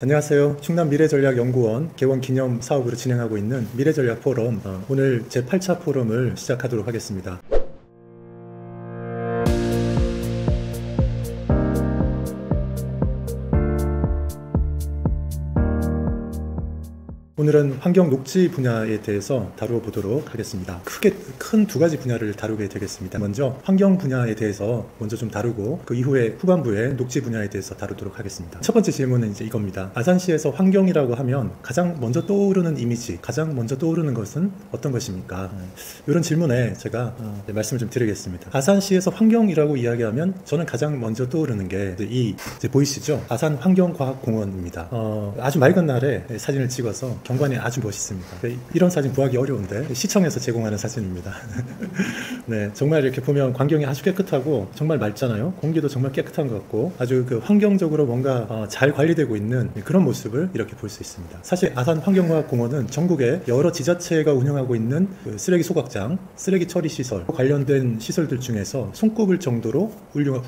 안녕하세요. 충남 미래전략연구원 개원 기념 사업으로 진행하고 있는 미래전략 포럼, 오늘 제8차 포럼을 시작하도록 하겠습니다. 오늘은 환경 녹지 분야에 대해서 다루어보도록 하겠습니다. 크게 큰 두 가지 분야를 다루게 되겠습니다. 먼저 환경 분야에 대해서 먼저 좀 다루고, 그 이후에 후반부에 녹지 분야에 대해서 다루도록 하겠습니다. 첫 번째 질문은 이제 이겁니다. 아산시에서 환경이라고 하면 가장 먼저 떠오르는 이미지, 가장 먼저 떠오르는 것은 어떤 것입니까? 이런 질문에 제가 말씀을 좀 드리겠습니다. 아산시에서 환경이라고 이야기하면 저는 가장 먼저 떠오르는 게 이제 보이시죠? 아산 환경과학공원입니다. 아주 맑은 날에 사진을 찍어서 경관이 아주 멋있습니다. 이런 사진 구하기 어려운데 시청에서 제공하는 사진입니다. 네, 정말 이렇게 보면 광경이 아주 깨끗하고 정말 맑잖아요. 공기도 정말 깨끗한 것 같고 아주 그 환경적으로 뭔가 잘 관리되고 있는 그런 모습을 이렇게 볼 수 있습니다. 사실 아산 환경과학공원은 전국에 여러 지자체가 운영하고 있는 그 쓰레기 소각장, 쓰레기 처리 시설 관련된 시설들 중에서 손꼽을 정도로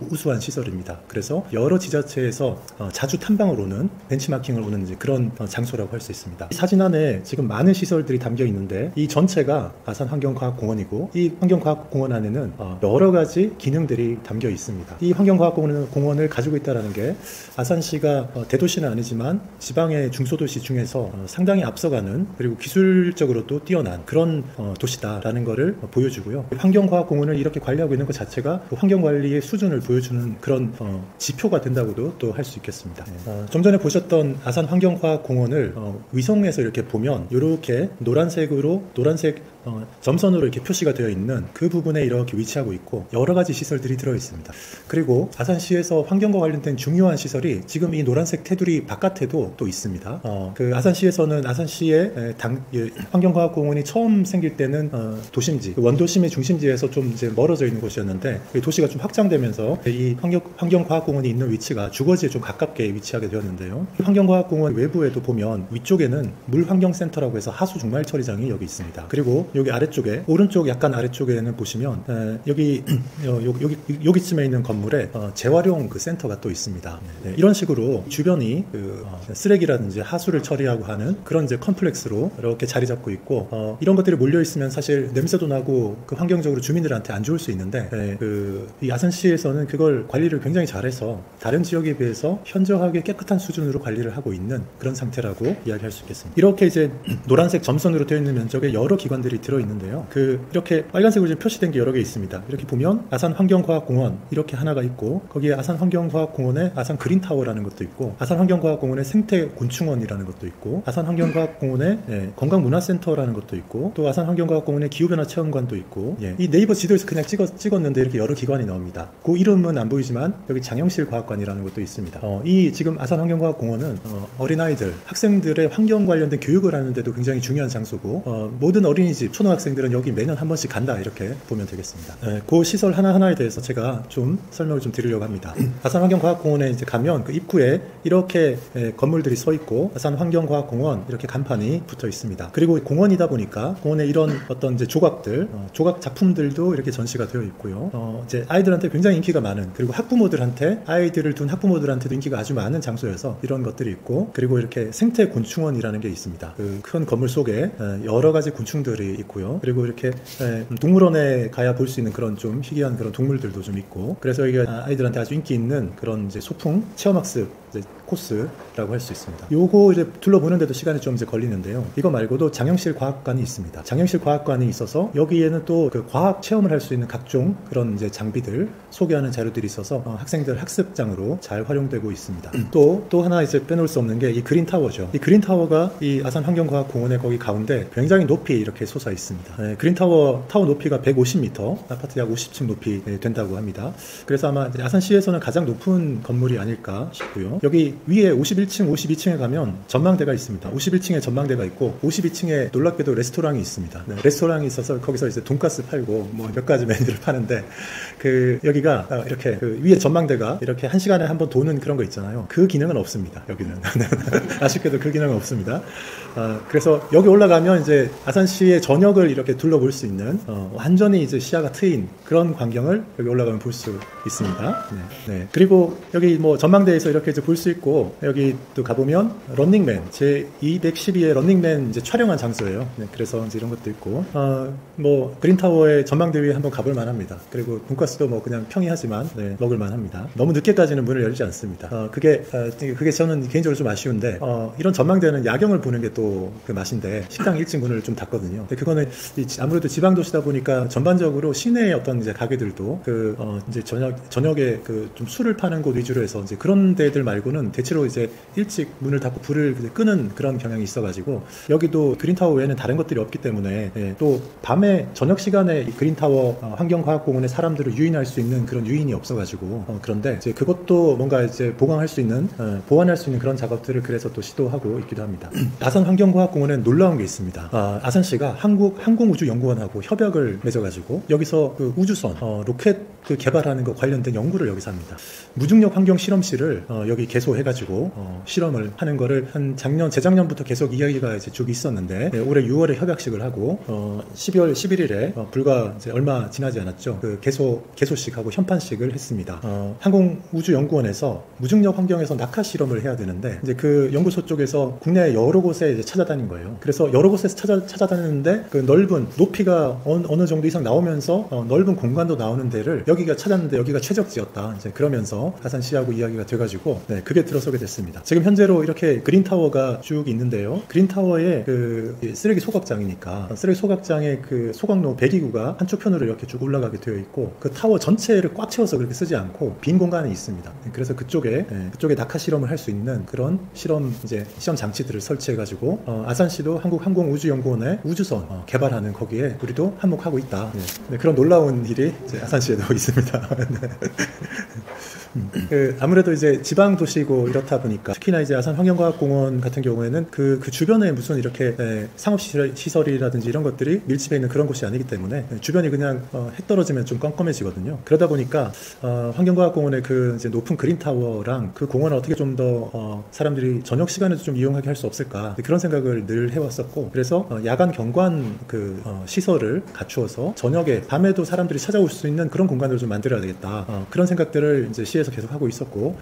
우수한 시설입니다. 그래서 여러 지자체에서 자주 탐방을 오는, 벤치마킹을 오는 그런 장소라고 할 수 있습니다. 사진 안에 지금 많은 시설들이 담겨 있는데 이 전체가 아산 환경과학공원이고, 이 환경과학공원 안에는 여러 가지 기능들이 담겨 있습니다. 이 환경과학공원을 가지고 있다는 게 아산시가 대도시는 아니지만 지방의 중소도시 중에서 상당히 앞서가는, 그리고 기술적으로도 뛰어난 그런 도시다라는 것을 보여주고요. 환경과학공원을 이렇게 관리하고 있는 것 자체가 환경관리의 수준을 보여주는 그런 지표가 된다고도 또 할 수 있겠습니다. 좀 전에 보셨던 아산 환경과학공원을 위성에서 이렇게 보면 이렇게 노란색 점선으로 이렇게 표시가 되어 있는 그 부분에 이렇게 위치하고 있고, 여러 가지 시설들이 들어 있습니다. 그리고 아산시에서 환경과 관련된 중요한 시설이 지금 이 노란색 테두리 바깥에도 또 있습니다. 그 아산시에서는 아산시의 환경과학공원이 처음 생길 때는 도심지, 원도심의 중심지에서 좀 이제 멀어져 있는 곳이었는데, 도시가 좀 확장되면서 이 환경과학공원이 있는 위치가 주거지에 좀 가깝게 위치하게 되었는데요. 환경과학공원 외부에도 보면 위쪽에는 물환경센터라고 해서 하수 중말 처리장이 여기 있습니다. 그리고 여기 아래쪽에, 오른쪽 약간 아래쪽에는 보시면 여기쯤에 있는 건물에 재활용 그 센터가 또 있습니다. 네, 이런 식으로 주변이 쓰레기라든지 하수를 처리하고 하는 그런 이제 컴플렉스로 이렇게 자리 잡고 있고, 이런 것들이 몰려 있으면 사실 냄새도 나고 그 환경적으로 주민들한테 안 좋을 수 있는데, 이 아산시에서는 그걸 관리를 굉장히 잘해서 다른 지역에 비해서 현저하게 깨끗한 수준으로 관리를 하고 있는 그런 상태라고 이야기할 수 있겠습니다. 이렇게 이제 노란색 점선으로 되어 있는 면적에 여러 기관들이 들어있는데요. 이렇게 빨간색으로 표시된 게 여러 개 있습니다. 이렇게 보면 아산 환경과학공원 이렇게 하나가 있고, 거기에 아산 환경과학공원의 아산 그린타워라는 것도 있고, 아산 환경과학공원의 생태곤충원이라는 것도 있고, 아산 환경과학공원의 건강문화센터라는 것도 있고, 또 아산 환경과학공원의 기후변화 체험관도 있고, 이 네이버 지도에서 그냥 찍었는데 이렇게 여러 기관이 나옵니다. 그 이름은 안 보이지만 여기 장영실 과학관이라는 것도 있습니다. 이 지금 아산 환경과학공원은 어린아이들, 학생들의 환경 관련된 교육을 하는데도 굉장히 중요한 장소고, 모든 어린이집, 초등학생들은 여기 매년 한 번씩 간다, 이렇게 보면 되겠습니다. 그 시설 하나하나에 대해서 제가 좀 설명을 좀 드리려고 합니다. 아산 환경과학공원에 이제 가면 그 입구에 이렇게 건물들이 서 있고, 아산 환경과학공원 이렇게 간판이 붙어 있습니다. 그리고 공원이다 보니까 공원에 이런 어떤 이제 조각 작품들도 이렇게 전시가 되어 있고요. 이제 아이들한테 굉장히 인기가 많은, 그리고 아이들을 둔 학부모들한테도 인기가 아주 많은 장소여서 이런 것들이 있고, 그리고 이렇게 생태곤충원이라는 게 있습니다. 그 큰 건물 속에 여러 가지 곤충들이 있고요. 그리고 이렇게 동물원에 가야 볼 수 있는 그런 좀 희귀한 그런 동물들도 좀 있고, 그래서 이게 아이들한테 아주 인기 있는 그런 이제 소풍 체험학습 코스라고 할 수 있습니다. 요거 이제 둘러보는데도 시간이 좀 이제 걸리는데요. 이거 말고도 장영실 과학관이 있습니다. 장영실 과학관이 있어서 여기에는 또 그 과학 체험을 할 수 있는 각종 그런 이제 장비들 소개하는 자료들이 있어서 학생들 학습장으로 잘 활용되고 있습니다. 또 하나 이제 빼놓을 수 없는 게 이 그린타워죠. 이 그린타워가 이 아산 환경과학공원의 거기 가운데 굉장히 높이 이렇게 솟아 있습니다. 그린타워 높이가 150m, 아파트 약 50층 높이 된다고 합니다. 그래서 아마 아산시에서는 가장 높은 건물이 아닐까 싶고요. 여기 위에 51층, 52층에 가면 전망대가 있습니다. 51층에 전망대가 있고, 52층에 놀랍게도 레스토랑이 있습니다. 레스토랑이 있어서 거기서 이제 돈가스 팔고 뭐 몇 가지 메뉴를 파는데, 여기가 이렇게 위에 전망대가 이렇게 1시간에 한 번 도는 그런 거 있잖아요. 그 기능은 없습니다. 여기는 아쉽게도 그 기능은 없습니다. 그래서 여기 올라가면 이제 아산시의 전역을 이렇게 둘러볼 수 있는 완전히 이제 시야가 트인 그런 광경을 여기 올라가면 볼 수 있습니다. 네. 그리고 여기 뭐 전망대에서 이렇게 이제 볼 수 있고, 여기 또 가보면 런닝맨 제 212의 런닝맨 이제 촬영한 장소예요. 네, 그래서 이제 이런 것도 있고, 뭐 그린타워의 전망대위 한번 가볼 만합니다. 그리고 돈가스도 뭐 그냥 평이하지만 네, 먹을 만합니다. 너무 늦게까지는 문을 열지 않습니다. 그게 저는 개인적으로 좀 아쉬운데, 이런 전망대는 야경을 보는 게 또 그 맛인데 식당 일찍 문을 좀 닫거든요. 근데 그거는 아무래도 지방 도시다 보니까 전반적으로 시내의 어떤 이제 가게들도 이제 저녁에 그 좀 술을 파는 곳 위주로 해서 이제 그런 데들 말고는 대체로 이제 일찍 문을 닫고 불을 끄는 그런 경향이 있어가지고, 여기도 그린타워 외에는 다른 것들이 없기 때문에 또 밤에 저녁 시간에 그린타워 환경과학공원에 사람들을 유인할 수 있는 그런 유인이 없어가지고, 그런데 이제 그것도 뭔가 이제 보완할 수 있는 그런 작업들을 그래서 또 시도하고 있기도 합니다. 아산 환경과학공원에는 놀라운 게 있습니다. 아산시가 한국 항공우주연구원하고 협약을 맺어가지고 여기서 그 우주선 로켓 그 개발하는 거 관련된 연구를 여기서 합니다. 무중력 환경 실험실을 여기 개소해가지고 실험을 하는 거를 한 재작년부터 계속 이야기가 이제 쭉 있었는데, 올해 6월에 협약식을 하고 12월 11일에 불과 이제 얼마 지나지 않았죠. 그 개소식하고 현판식을 했습니다. 항공우주연구원에서 무중력 환경에서 낙하 실험을 해야 되는데, 이제 그 연구소 쪽에서 국내 여러 곳에 이제 찾아다닌 거예요. 그래서 여러 곳에서 찾아다녔는데 그 넓은 높이가 어느 정도 이상 나오면서 넓은 공간도 나오는 데를 여기가 찾았는데 여기가 최적지였다. 이제 그러면서 아산시하고 이야기가 돼가지고 그게 들어서게 됐습니다. 지금 현재로 이렇게 그린타워가 쭉 있는데요. 그린타워의 그 쓰레기 소각장이니까 쓰레기 소각장의 그 소각로 배기구가 한쪽 편으로 이렇게 쭉 올라가게 되어 있고, 그 타워 전체를 꽉 채워서 그렇게 쓰지 않고 빈 공간이 있습니다. 그래서 그쪽에 낙하 실험을 할 수 있는 그런 시험 장치들을 설치해가지고 아산시도 한국항공우주연구원의 우주선 개발하는 거기에 우리도 한몫하고 있다. 그런 놀라운 일이 이제 아산시에도 있습니다. 아무래도 이제 지방 도시고 이렇다 보니까, 특히나 이제 아산 환경과학공원 같은 경우에는 그 주변에 무슨 이렇게 상업시설이라든지 이런 것들이 밀집해 있는 그런 곳이 아니기 때문에 주변이 그냥 해 떨어지면 좀 껌껌해지거든요. 그러다 보니까 환경과학공원의 그 이제 높은 그린타워랑 그 공원을 어떻게 좀 더 사람들이 저녁 시간에도 좀 이용하게 할 수 없을까, 그런 생각을 늘 해왔었고, 그래서 야간 경관 그 시설을 갖추어서 저녁에 밤에도 사람들이 찾아올 수 있는 그런 공간을 좀 만들어야 되겠다, 그런 생각들을 이제 시에서 계속 하고 있었고,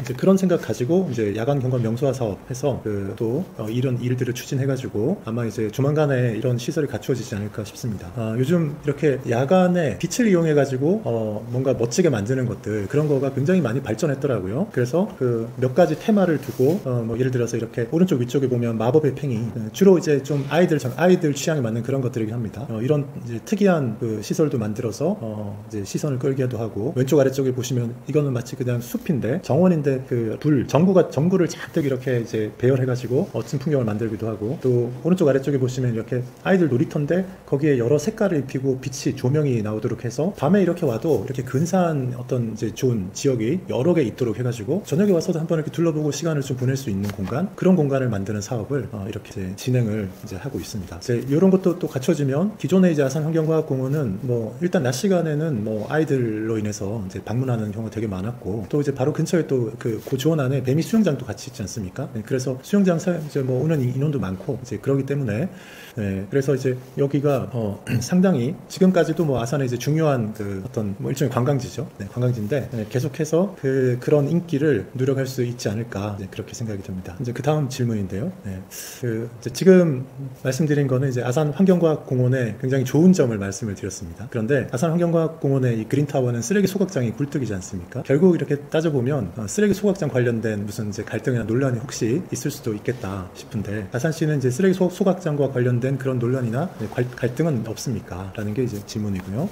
이제 그런 생각 가지고 이제 야간 경관 명소화 사업해서 또 이런 일들을 추진해가지고 아마 이제 조만간에 이런 시설이 갖추어지지 않을까 싶습니다. 요즘 이렇게 야간에 빛을 이용해가지고 뭔가 멋지게 만드는 것들, 그런 거가 굉장히 많이 발전했더라고요. 그래서 그 몇 가지 테마를 두고 뭐 예를 들어서 이렇게 오른쪽 위쪽에 보면 마법의 팽이, 주로 이제 좀 아이들 취향에 맞는 그런 것들이긴 합니다. 이런 이제 특이한 그 시설도 만들어서 이제 시선을 끌기도 하고, 왼쪽 아래쪽에 보시면 이거는 마치 그냥 숲인데 정원인데 그 전구를 잔뜩 이렇게 이제 배열해가지고 멋진 풍경을 만들기도 하고, 또 오른쪽 아래쪽에 보시면 이렇게 아이들 놀이터인데 거기에 여러 색깔을 입히고 빛이 조명이 나오도록 해서 밤에 이렇게 와도 이렇게 근사한 어떤 이제 좋은 지역이 여러 개 있도록 해가지고 저녁에 와서도 한번 이렇게 둘러보고 시간을 좀 보낼 수 있는 공간, 그런 공간을 만드는 사업을 이렇게 이제 진행을 이제 하고 있습니다. 이제 이런 것도 또 갖춰지면 기존의 이제 아산 환경과학공원은 뭐 일단 낮 시간에는 뭐 아이들로 인해서 이제 방문하는 경우가 되게 많았고, 또 이제 바로 근처에 또 그 고지원 안에 배미 수영장도 같이 있지 않습니까? 그래서 수영장 이제 뭐 오는 인원도 많고 이제 그러기 때문에 그래서 이제 여기가 상당히 지금까지도 뭐 아산의 이제 중요한 그 어떤 뭐 일종의 관광지죠. 관광지인데 계속해서 그런 인기를 누려갈 수 있지 않을까, 그렇게 생각이 듭니다. 이제 그 다음 질문인데요. 이제 지금 말씀드린 거는 이제 아산 환경과학공원의 굉장히 좋은 점을 말씀을 드렸습니다. 그런데 아산 환경과학공원의 이 그린타워는 쓰레기 소각장이 굴뚝이지 않습니까? 결국 이렇게 따져보면 쓰레기 소각장 관련된 무슨 이제 갈등이나 논란이 혹시 있을 수도 있겠다 싶은데, 아산시는 이제 쓰레기 소각장과 관련된 그런 논란이나 갈등은 없습니까? 라는 게 이제 질문이고요.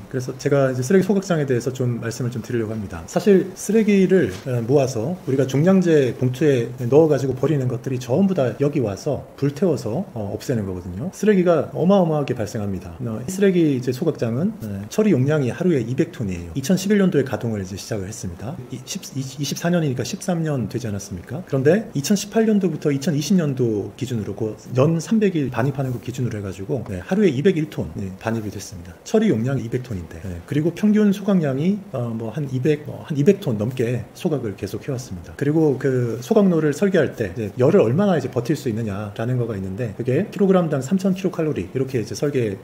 그래서 제가 이제 쓰레기 소각장에 대해서 좀 말씀을 좀 드리려고 합니다. 사실 쓰레기를 모아서 우리가 종량제 봉투에 넣어가지고 버리는 것들이 전부 다 여기 와서 불태워서 없애는 거거든요. 쓰레기가 어마어마하게 발생합니다. 이 쓰레기 이제 소각장은 처리 용량이 하루에 200톤이에요. 2011년도에 가동을 이제 시작을 했습니다. 24년이니까 13년 되지 않았습니까? 그런데 2018년도부터 2020년도 기준으로 연 300일 반입하는 거 기준으로 해가지고 하루에 201톤 반입이 됐습니다. 처리 용량이 200톤인데 그리고 평균 소각량이 한 200톤 넘게 소각을 계속 해왔습니다. 그리고 그 소각로를 설계할 때 열을 얼마나 이제 버틸 수 있느냐라는 거가 있는데, 그게 킬로그램당 3,000kcal 이렇게 이제 설계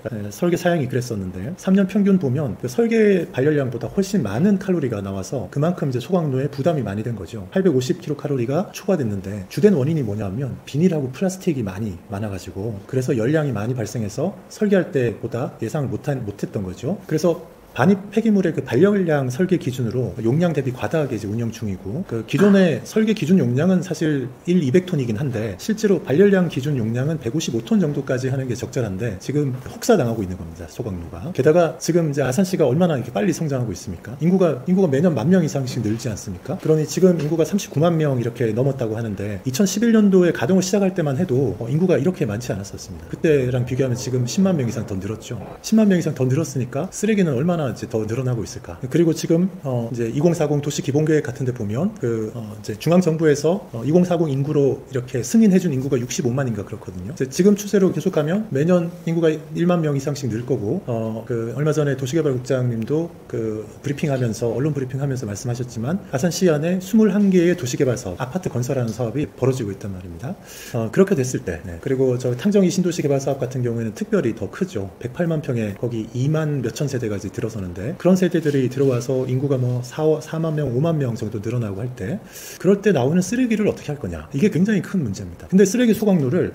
사양이 그랬었는데 3년 평균 보면 그 설계 발열량보다 훨씬 많은 칼로리가 킬로칼로리가 나와서 그만큼 이제 소각로에 부담이 많이 된 거죠. 850킬로칼로리가 초과됐는데 주된 원인이 뭐냐면 비닐하고 플라스틱이 많이 많아가지고 그래서 열량이 많이 발생해서 설계할 때보다 예상을 못했던 거죠. 그래서 반입 폐기물의 그 발열량 설계 기준으로 용량 대비 과다하게 이제 운영 중이고, 그 기존의 설계 기준 용량은 사실 200톤이긴 한데 실제로 발열량 기준 용량은 155톤 정도까지 하는 게 적절한데 지금 혹사당하고 있는 겁니다, 소각로가. 게다가 지금 이제 아산시가 얼마나 이렇게 빨리 성장하고 있습니까? 인구가 매년 10,000명 이상씩 늘지 않습니까? 그러니 지금 인구가 39만 명 이렇게 넘었다고 하는데 2011년도에 가동을 시작할 때만 해도 인구가 이렇게 많지 않았었습니다. 그때랑 비교하면 지금 10만 명 이상 더 늘었죠. 10만 명 이상 더 늘었으니까 쓰레기는 얼마나 이제 더 늘어나고 있을까? 그리고 지금 이제 2040 도시 기본계획 같은 데 보면 이제 중앙 정부에서 2040 인구로 이렇게 승인해준 인구가 65만인가 그렇거든요. 지금 추세로 계속하면 매년 인구가 1만 명 이상씩 늘 거고, 얼마 전에 도시개발국장님도 브리핑하면서 언론 브리핑하면서 말씀하셨지만 아산시 안에 21개의 도시개발 사업, 아파트 건설하는 사업이 벌어지고 있단 말입니다. 그렇게 됐을 때, 그리고 저 탕정이 신도시 개발 사업 같은 경우에는 특별히 더 크죠. 108만 평에 거기 2만 몇천 세대가 이제 들어서는데, 그런 세대들이 들어와서 인구가 뭐 4만 명, 5만 명 정도 늘어나고 할 때, 그럴 때 나오는 쓰레기를 어떻게 할 거냐, 이게 굉장히 큰 문제입니다. 근데 쓰레기 소각로를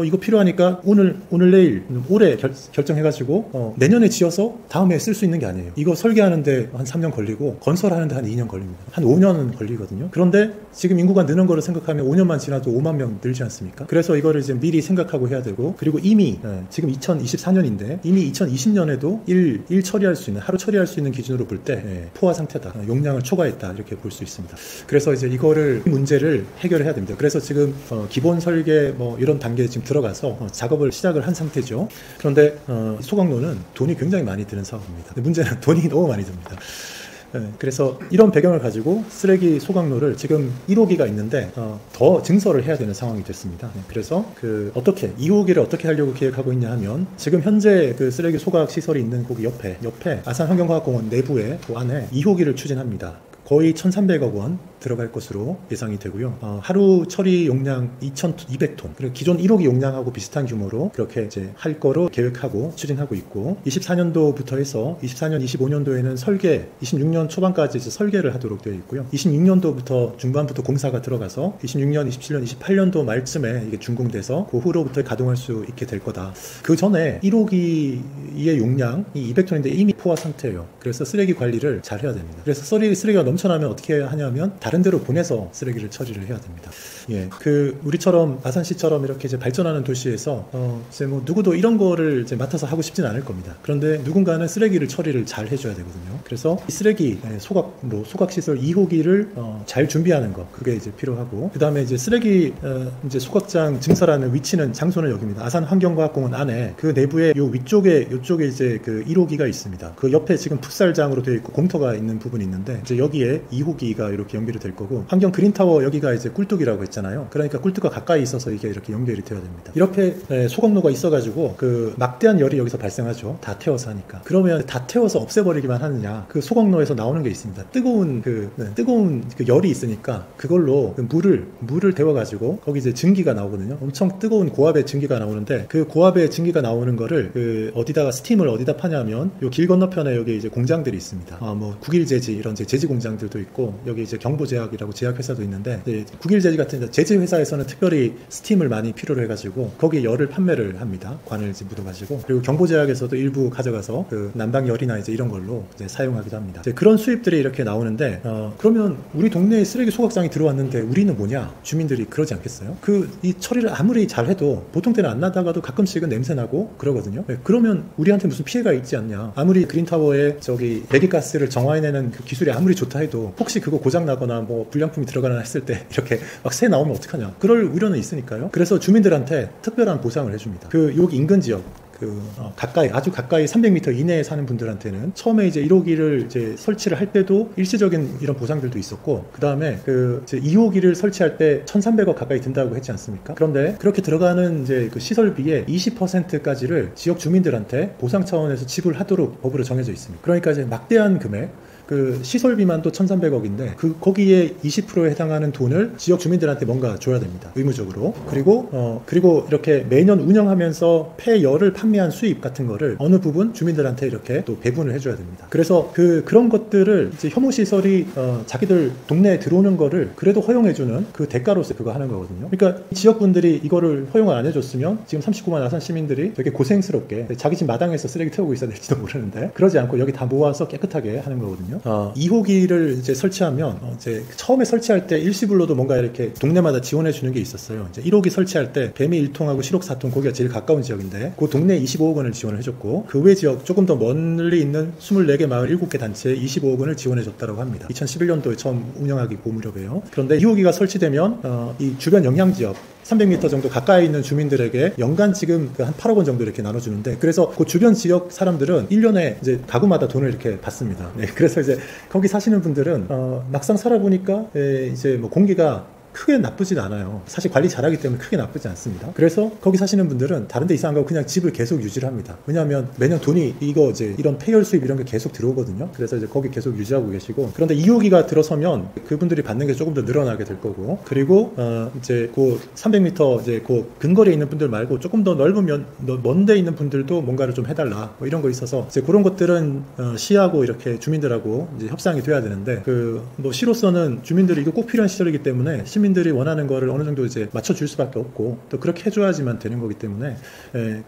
이거 필요하니까 오늘 내일 올해 결정해가지고 내년에 지어서 다음에 쓸 수 있는 게 아니에요. 이거 설계하는데 한 3년 걸리고 건설하는데 한 2년 걸립니다. 한 5년은 걸리거든요. 그런데 지금 인구가 느는 거를 생각하면 5년만 지나도 5만 명 늘지 않습니까? 그래서 이거를 이제 미리 생각하고 해야 되고, 그리고 이미 지금 2024년인데 이미 2020년에도 일 처리할 수 있는, 하루 처리할 수 있는 기준으로 볼 때 포화 상태다, 용량을 초과했다, 이렇게 볼 수 있습니다. 그래서 이제 문제를 해결해야 됩니다. 그래서 지금 기본 설계 뭐 이런 단계에 지금 들어가서 작업을 시작을 한 상태죠. 그런데 소각로는 돈이 굉장히 많이 드는 사업입니다. 근데 문제는 돈이 너무 많이 듭니다. 그래서 이런 배경을 가지고 쓰레기 소각로를 지금 1호기가 있는데 더 증설을 해야 되는 상황이 됐습니다. 그래서 2호기를 어떻게 하려고 계획하고 있냐 하면, 지금 현재 그 쓰레기 소각 시설이 있는 거기 옆에 아산환경과학공원 내부에 그 안에 2호기를 추진합니다. 거의 1,300억 원 들어갈 것으로 예상이 되고요. 하루 처리 용량 2,200톤, 그리고 기존 1호기 용량하고 비슷한 규모로 그렇게 이제 할 거로 계획하고 추진하고 있고, 24년도부터 해서 24년, 25년도에는 설계, 26년 초반까지 이제 설계를 하도록 되어 있고요. 26년도부터 중반부터 공사가 들어가서 26년, 27년, 28년도 말쯤에 이게 준공돼서 그 후로부터 가동할 수 있게 될 거다. 그 전에 1호기의 용량이 200톤인데 이미 포화 상태예요. 그래서 쓰레기 관리를 잘 해야 됩니다. 그래서 쓰레기가 넘쳐나면 어떻게 하냐면 다른 데로 보내서 쓰레기를 처리를 해야 됩니다. 우리처럼 아산시처럼 이렇게 이제 발전하는 도시에서 이제 뭐 누구도 이런 거를 이제 맡아서 하고 싶진 않을 겁니다. 그런데 누군가는 쓰레기를 처리를 잘 해줘야 되거든요. 그래서 이 쓰레기 소각시설 2호기를 잘 준비하는 거, 그게 이제 필요하고, 그 다음에 이제 쓰레기 이제 소각장 증설하는 장소는 여기입니다. 아산환경과학공원 안에 그 내부에 요쪽에 이제 그 1호기가 있습니다. 그 옆에 지금 풋살장으로 되어 있고 공터가 있는 부분이 있는데, 이제 여기에 2호기가 이렇게 연결이 될 거고, 환경 그린타워 여기가 이제 꿀뚝이라고 했잖아요. 그러니까 꿀뚝과 가까이 있어서 이게 이렇게 연결이 되어야 됩니다. 이렇게 소각로가 있어가지고 그 막대한 열이 여기서 발생하죠. 다 태워서 하니까. 그러면 다 태워서 없애버리기만 하느냐, 그 소각로에서 나오는 게 있습니다. 뜨거운 그 열이 있으니까 그걸로 그 물을 데워가지고 거기 이제 증기가 나오거든요. 엄청 뜨거운 고압의 증기가 나오는데, 그 고압의 증기가 나오는 거를 스팀을 어디다 파냐면 요 길 건너편에 여기 이제 공장들이 있습니다. 뭐 국일제지 이런 제지 공장들도 있고, 여기 이제 경보제약이라고 제약회사도 있는데, 국일제지 같은 제지 회사에서는 특별히 스팀을 많이 필요로 해가지고 거기에 열을 판매를 합니다. 관을 이제 묻어가지고. 그리고 경보제약에서도 일부 가져가서 그 난방열이나 이제 이런 걸로 이제 사용하기도 합니다. 그런 수입들이 이렇게 나오는데, 그러면 우리 동네에 쓰레기 소각장이 들어왔는데 우리는 뭐냐? 주민들이 그러지 않겠어요? 이 처리를 아무리 잘해도 보통 때는 안 나다가도 가끔씩은 냄새 나고 그러거든요. 그러면 우리한테 무슨 피해가 있지 않냐? 아무리 그린타워에 배기가스를 정화해내는 그 기술이 아무리 좋다 해도 혹시 그거 고장 나거나 뭐 불량품이 들어가나 했을 때 이렇게 막 새 나오면 어떡하냐, 그럴 우려는 있으니까요. 그래서 주민들한테 특별한 보상을 해줍니다. 여기 인근 지역 아주 가까이 300m 이내에 사는 분들한테는 처음에 이제 1호기를 이제 설치를 할 때도 일시적인 이런 보상들도 있었고, 그 다음에 이제 2호기를 설치할 때 1,300억 가까이 든다고 했지 않습니까? 그런데 그렇게 들어가는 이제 그 시설비의 20%까지를 지역 주민들한테 보상 차원에서 지불하도록 법으로 정해져 있습니다. 그러니까 이제 막대한 금액, 그 시설비만 또 1,300억인데 거기에 20%에 해당하는 돈을 지역 주민들한테 뭔가 줘야 됩니다. 의무적으로. 그리고 이렇게 매년 운영하면서 폐열을 판매한 수입 같은 거를 어느 부분 주민들한테 이렇게 또 배분을 해줘야 됩니다. 그래서 그런 것들을 이제 혐오시설이 자기들 동네에 들어오는 거를 그래도 허용해주는 그 대가로서 그거 하는 거거든요. 그러니까 지역분들이 이거를 허용을 안 해줬으면 지금 39만 아산 시민들이 되게 고생스럽게 자기 집 마당에서 쓰레기 태우고 있어야 될지도 모르는데 그러지 않고 여기 다 모아서 깨끗하게 하는 거거든요. 2호기를 이제 설치하면 이제 처음에 설치할 때 일시불로도 뭔가 이렇게 동네마다 지원해 주는 게 있었어요. 이제 1호기 설치할 때 뱀이 1통하고 실옥 4통 거기가 제일 가까운 지역인데 그 동네에 25억 원을 지원을 해줬고 그 외 지역 조금 더 멀리 있는 24개 마을 7개 단체에 25억 원을 지원해 줬다고 합니다. 2011년도에 처음 운영하기 그 무렵에요. 그런데 2호기가 설치되면 이 주변 영향지역 300m 정도 가까이 있는 주민들에게 연간 지금 한 8억 원 정도 이렇게 나눠주는데 그래서 그 주변 지역 사람들은 1년에 이제 가구마다 돈을 이렇게 받습니다. 네, 그래서 이제 거기 사시는 분들은 막상 살아보니까 이제 뭐 공기가 크게 나쁘진 않아요. 사실 관리 잘하기 때문에 크게 나쁘지 않습니다. 그래서 거기 사시는 분들은 다른 데 이사 안 가고 그냥 집을 계속 유지를 합니다. 왜냐하면 매년 돈이 이제 이런 폐열 수입 이런 게 계속 들어오거든요. 그래서 이제 거기 계속 유지하고 계시고 그런데 2호기가 들어서면 그분들이 받는 게 조금 더 늘어나게 될 거고 그리고 이제 그 300m 이제 그 근거리에 있는 분들 말고 조금 더 넓으면 먼데 있는 분들도 뭔가를 좀 해달라 뭐 이런 거 있어서 이제 그런 것들은 시하고 이렇게 주민들하고 이제 협상이 돼야 되는데 뭐 시로서는 주민들이 이거 꼭 필요한 시설이기 때문에 시민들이 원하는 거를 어느 정도 이제 맞춰줄 수밖에 없고 또 그렇게 해줘야지만 되는 거기 때문에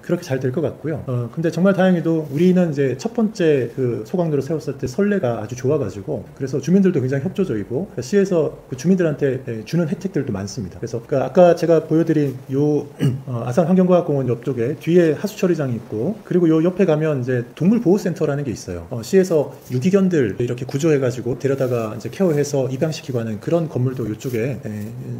그렇게 잘 될 것 같고요. 근데 정말 다행히도 우리는 이제 첫 번째 그 소각로를 세웠을 때 선례가 아주 좋아가지고 그래서 주민들도 굉장히 협조적이고 시에서 그 주민들한테 주는 혜택들도 많습니다. 그래서 아까 제가 보여드린 요 아산 환경과학공원 옆쪽에 뒤에 하수처리장이 있고 그리고 요 옆에 가면 이제 동물보호센터라는 게 있어요. 시에서 유기견들 이렇게 구조해가지고 데려다가 이제 케어해서 입양시키고 하는 그런 건물도 이쪽에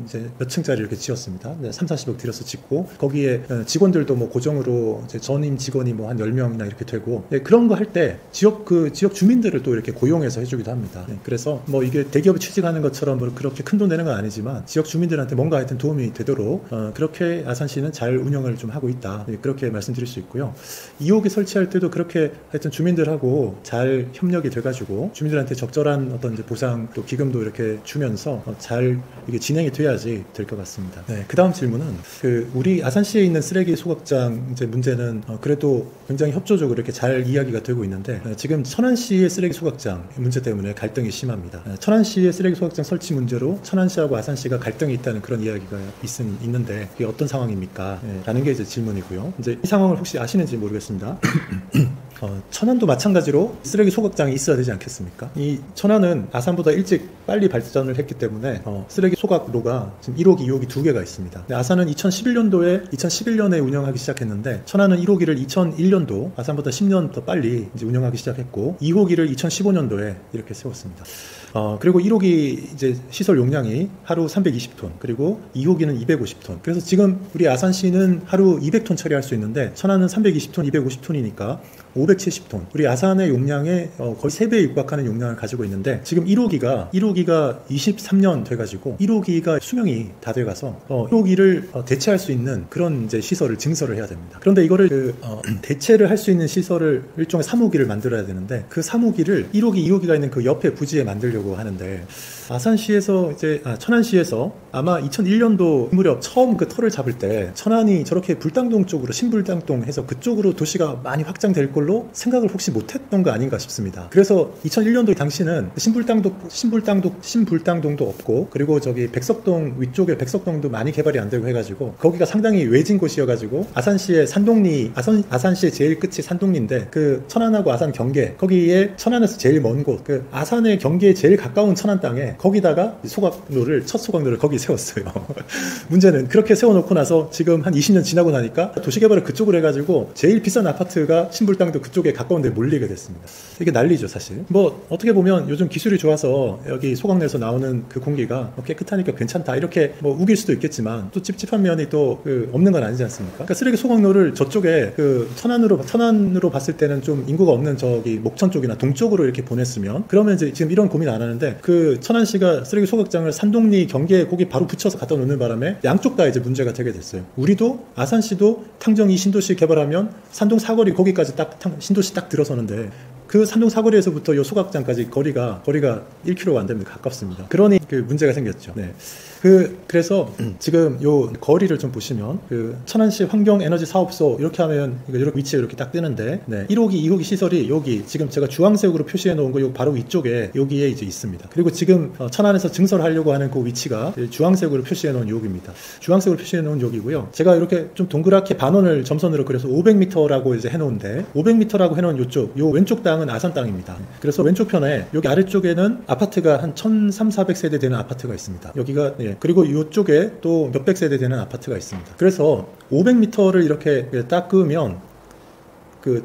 이제 몇 층짜리 이렇게 지었습니다. 30-40억 들여서 짓고 거기에 직원들도 뭐 고정으로 이제 전임 직원이 뭐 한 10명이나 이렇게 되고 그런 거 할 때 지역 주민들을 또 이렇게 고용해서 해주기도 합니다. 그래서 뭐 이게 대기업이 취직하는 것처럼 뭐 그렇게 큰 돈 내는 건 아니지만 지역 주민들한테 뭔가 하여튼 도움이 되도록 그렇게 아산시는 잘 운영을 좀 하고 있다. 그렇게 말씀드릴 수 있고요. 2호기 설치할 때도 그렇게 하여튼 주민들하고 잘 협력이 돼가지고 주민들한테 적절한 어떤 이제 보상 또 기금도 이렇게 주면서 잘 이게 진행이 돼야지 될 것 같습니다. 그 다음 질문은 우리 아산시에 있는 쓰레기 소각장 이제 문제는 그래도 굉장히 협조적으로 이렇게 잘 이야기가 되고 있는데 지금 천안시의 쓰레기 소각장 문제 때문에 갈등이 심합니다. 천안시의 쓰레기 소각장 설치 문제로 천안시하고 아산시가 갈등이 있다는 그런 이야기가 있는데 그게 어떤 상황입니까? 라는 게 이제 질문이고요. 이제 이 상황을 혹시 아시는지 모르겠습니다. 천안도 마찬가지로 쓰레기 소각장이 있어야 되지 않겠습니까? 이 천안은 아산보다 일찍 빨리 발전을 했기 때문에 쓰레기 소각로가 지금 1호기, 2호기 두 개가 있습니다. 아산은 2011년에 운영하기 시작했는데 천안은 1호기를 2001년도 아산보다 10년 더 빨리 이제 운영하기 시작했고 2호기를 2015년도에 이렇게 세웠습니다. 그리고 1호기 이제 시설 용량이 하루 320톤, 그리고 2호기는 250톤. 그래서 지금 우리 아산시는 하루 200톤 처리할 수 있는데 천안은 320톤, 250톤이니까 570톤. 우리 아산의 용량에 거의 3배에 육박하는 용량을 가지고 있는데 지금 1호기가 23년 돼가지고 1호기가 수명이 다 돼가서 1호기를 대체할 수 있는 그런 이제 시설을 증설을 해야 됩니다. 그런데 이거를 대체를 할 수 있는 시설을 일종의 3호기를 만들어야 되는데 그 3호기를 1호기, 2호기가 있는 그 옆에 부지에 만들려고 하는데 아산시에서 천안시에서 아마 2001년도 무렵 처음 그 터를 잡을 때 천안이 저렇게 불당동 쪽으로 신불당동 해서 그쪽으로 도시가 많이 확장될 걸로 생각을 혹시 못했던 거 아닌가 싶습니다. 그래서 2001년도 당시는 신불당동도 없고 그리고 저기 백석동 위쪽에 백석동도 많이 개발이 안 되고 해가지고 거기가 상당히 외진 곳이어가지고 아산시의 아산시의 제일 끝이 산동리인데 그 천안하고 아산 경계 거기에 천안에서 제일 먼 곳 그 아산의 경계에 제일 가까운 천안 땅에 거기다가 첫 소각로를 거기 세웠어요. 문제는 그렇게 세워놓고 나서 지금 한 20년 지나고 나니까 도시개발을 그쪽으로 해가지고 제일 비싼 아파트가 신불당도 그쪽에 가까운 데 몰리게 됐습니다. 이게 난리죠 사실. 뭐 어떻게 보면 요즘 기술이 좋아서 여기 소각로에서 나오는 그 공기가 깨끗하니까 괜찮다 이렇게 뭐 우길 수도 있겠지만 또 찝찝한 면이 또 없는 건 아니지 않습니까? 그러니까 쓰레기 소각로를 저쪽에 천안으로 봤을 때는 좀 인구가 없는 저기 목천 쪽이나 동쪽으로 이렇게 보냈으면 그러면 이제 지금 이런 고민 안 하는데 그 천안시가 쓰레기 소각장을 산동리 경계에 거기 바로 붙여서 갖다 놓는 바람에 양쪽 다 이제 문제가 되게 됐어요. 우리도 아산시도 탕정이 신도시 개발하면 산동 사거리 거기까지 딱 신도시 딱 들어서는데 그 산동 사거리에서부터 요 소각장까지 거리가 1km가 안 됩니다. 가깝습니다. 그러니 그 문제가 생겼죠. 네. 그래서 지금 요 거리를 좀 보시면 천안시 환경에너지사업소 이렇게 하면 이렇게 위치에 이렇게 딱 뜨는데 1호기, 2호기 시설이 여기 지금 제가 주황색으로 표시해 놓은 거 요 바로 위쪽에 여기에 이제 있습니다. 그리고 지금 천안에서 증설하려고 하는 그 위치가 주황색으로 표시해 놓은 여기입니다. 주황색으로 표시해 놓은 여기고요. 제가 이렇게 좀 동그랗게 반원을 점선으로 그래서 500m라고 이제 해놓은데 500m라고 해놓은 요쪽 요 왼쪽 땅은 아산 땅입니다. 그래서 왼쪽 편에 여기 아래쪽에는 아파트가 한 1,300-400세대 되는 아파트가 있습니다. 여기가 그리고 이쪽에 또 몇백 세대 되는 아파트가 있습니다. 그래서 500m를 이렇게 딱 그으면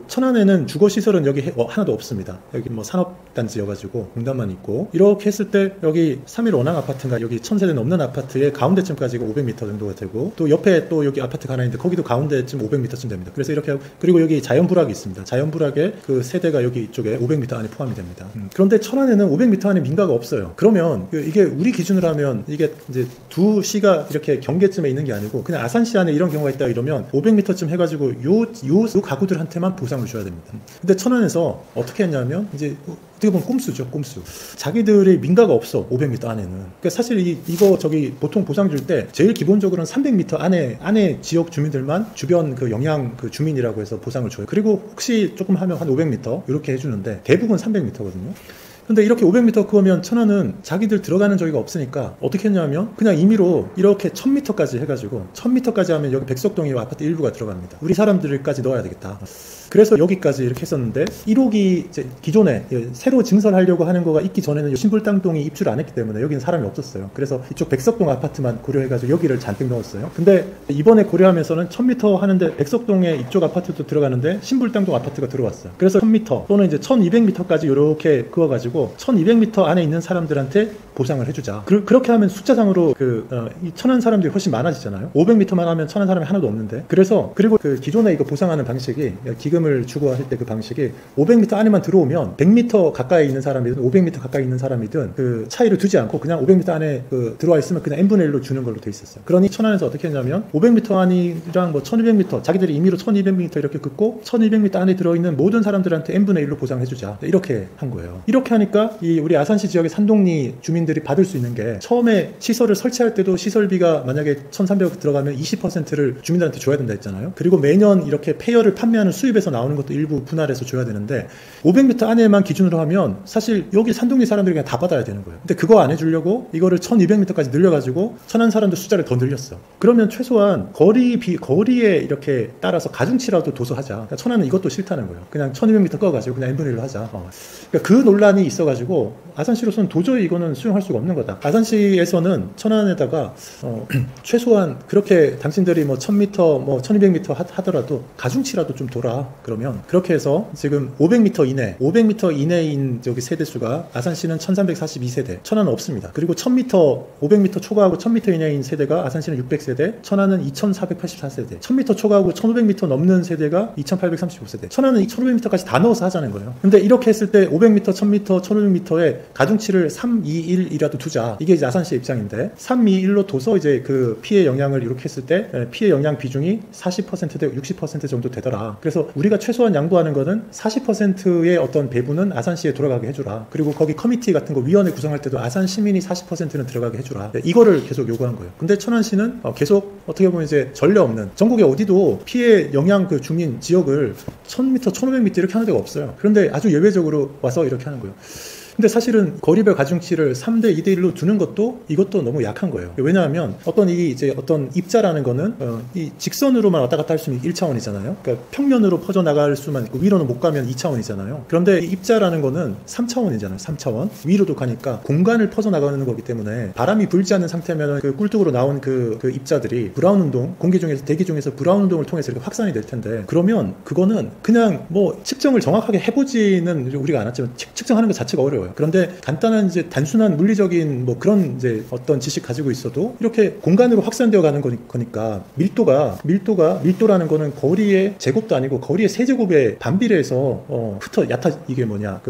천안에는 주거시설은 여기 하나도 없습니다. 여기 뭐 산업단지여가지고 공단만 있고 이렇게 했을 때 여기 3일 원앙 아파트인가 여기 1000세대 넘는 아파트의 가운데쯤까지가 500m 정도가 되고 또 옆에 또 여기 아파트가 하나 있는데 거기도 가운데쯤 500m쯤 됩니다. 그래서 이렇게 하고 그리고 여기 자연불악이 있습니다. 자연불악의 그 세대가 여기 이쪽에 500m 안에 포함이 됩니다. 그런데 천안에는 500m 안에 민가가 없어요. 그러면 이게 우리 기준으로 하면 이게 이제 두 시가 이렇게 경계쯤에 있는 게 아니고 그냥 아산시 안에 이런 경우가 있다 이러면 500m쯤 해가지고 요 가구들한테만 보상을 줘야 됩니다. 근데 천안에서 어떻게 했냐면 이제 어떻게 보면 꼼수죠, 꼼수. 자기들의 민가가 없어 500m 안에는. 그러니까 사실 이거 저기 보통 보상 줄 때 제일 기본적으로는 300m 안에 지역 주민들만 주변 그 영향 그 주민이라고 해서 보상을 줘요. 그리고 혹시 조금 하면 한 500m 이렇게 해주는데 대부분 300m거든요. 근데 이렇게 500m 그으면 천안은 자기들 들어가는 저기가 없으니까 어떻게 했냐면 그냥 임의로 이렇게 1000m까지 해가지고 1000m까지 하면 여기 백석동이 아파트 일부가 들어갑니다. 우리 사람들까지 넣어야 되겠다. 그래서 여기까지 이렇게 했었는데 1호기 이제 기존에 새로 증설하려고 하는 거가 있기 전에는 신불당동이 입주를 안 했기 때문에 여기는 사람이 없었어요. 그래서 이쪽 백석동 아파트만 고려해가지고 여기를 잔뜩 넣었어요. 근데 이번에 고려하면서는 1000m 하는데 백석동에 이쪽 아파트도 들어가는데 신불당동 아파트가 들어왔어요. 그래서 1000m 또는 이제 1200m까지 이렇게 그어가지고 1200m 안에 있는 사람들한테 보상을 해주자. 그렇게 하면 숫자상으로 이 천안 사람들이 훨씬 많아지잖아요. 500m만 하면 천안 사람이 하나도 없는데. 그리고 그 기존에 이거 보상하는 방식이 기금을 주고 할 때 그 방식이 500m 안에만 들어오면 100m 가까이 있는 사람이든 500m 가까이 있는 사람이든 그 차이를 두지 않고 그냥 500m 안에 들어와 있으면 그냥 n분의 1로 주는 걸로 돼 있었어요. 그러니 천안에서 어떻게 했냐면 500m 안이랑 뭐 1200m 자기들이 임의로 1200m 이렇게 긋고 1200m 안에 들어있는 모든 사람들한테 n분의 1로 보상해주자. 이렇게 한 거예요. 이렇게 하니까 이 우리 아산시 지역의 산동리 주민들이 받을 수 있는 게 처음에 시설을 설치할 때도 시설비가 만약에 1300억 들어가면 20%를 주민들한테 줘야 된다 했잖아요. 그리고 매년 이렇게 폐열을 판매하는 수입에서 나오는 것도 일부 분할해서 줘야 되는데 500m 안에만 기준으로 하면 사실 여기 산동리 사람들이 그냥 다 받아야 되는 거예요. 근데 그거 안 해주려고 이거를 1200m까지 늘려가지고 천안 사람들 숫자를 더 늘렸어. 그러면 최소한 거리에 이렇게 따라서 가중치라도 도서하자. 그러니까 천안은 이것도 싫다는 거예요. 그냥 1200m 꺼가지고 그냥 n분의 1로 하자. 그러니까 그 논란이 있어가지고 아산시로서는 도저히 이거는 수용할 수가 없는 거다. 아산시에서는 천안에다가 최소한 그렇게 당신들이 뭐 1000m 뭐 1200m 하더라도 가중치라도 좀 둬라. 그러면 그렇게 해서 지금 500m 이내인 저기 세대수가 아산시는 1342세대, 천안은 없습니다. 그리고 1000m 500m 초과하고 1000m 이내인 세대가 아산시는 600세대, 천안은 2484세대. 1000m 초과하고 1500m 넘는 세대가 2835세대. 천안은 이 1500m까지 다 넣어서 하자는 거예요. 근데 이렇게 했을 때 500m, 1000m, 1500m에 가중치를 321이라도 두자. 이게 이제 아산시의 입장인데 321로 둬서 이제 그 피해 영향을 이렇게 했을 때 피해 영향 비중이 40%대 60% 정도 되더라. 그래서 우리가 최소한 양보하는 거는 40%의 어떤 배분은 아산시에 돌아가게 해주라. 그리고 거기 커미티 같은 거 위원회 구성할 때도 아산 시민이 40%는 들어가게 해주라. 이거를 계속 요구한 거예요. 근데 천안시는 계속 어떻게 보면 이제 전례 없는 전국에 어디도 피해 영향 그 주민 지역을 1000m, 1500m 이렇게 하는 데가 없어요. 그런데 아주 예외적으로 와서 이렇게 하는 거예요. 근데 사실은 거리별 가중치를 3대 2대 1로 두는 것도 이것도 너무 약한 거예요. 왜냐하면 어떤 입자라는 거는 이 직선으로만 왔다 갔다 할 수 있는 1차원이잖아요. 그러니까 평면으로 퍼져 나갈 수만 있고 위로는 못 가면 2차원이잖아요. 그런데 입자라는 거는 3차원이잖아요. 3차원. 위로도 가니까 공간을 퍼져 나가는 거기 때문에 바람이 불지 않는 상태면 그 꿀뚝으로 나온 그 입자들이 브라운 운동, 공기 중에서 대기 중에서 브라운 운동을 통해서 이렇게 확산이 될 텐데 그러면 그거는 그냥 뭐 측정을 정확하게 해보지는 우리가 않았지만 측정하는 것 자체가 어려워요. 어려워요. 그런데 간단한 이제 단순한 물리적인 뭐 그런 이제 어떤 지식 가지고 있어도 이렇게 공간으로 확산되어 가는 거니까 밀도라는 거는 거리의 제곱도 아니고 거리의 세제곱에 반비례해서 이게 뭐냐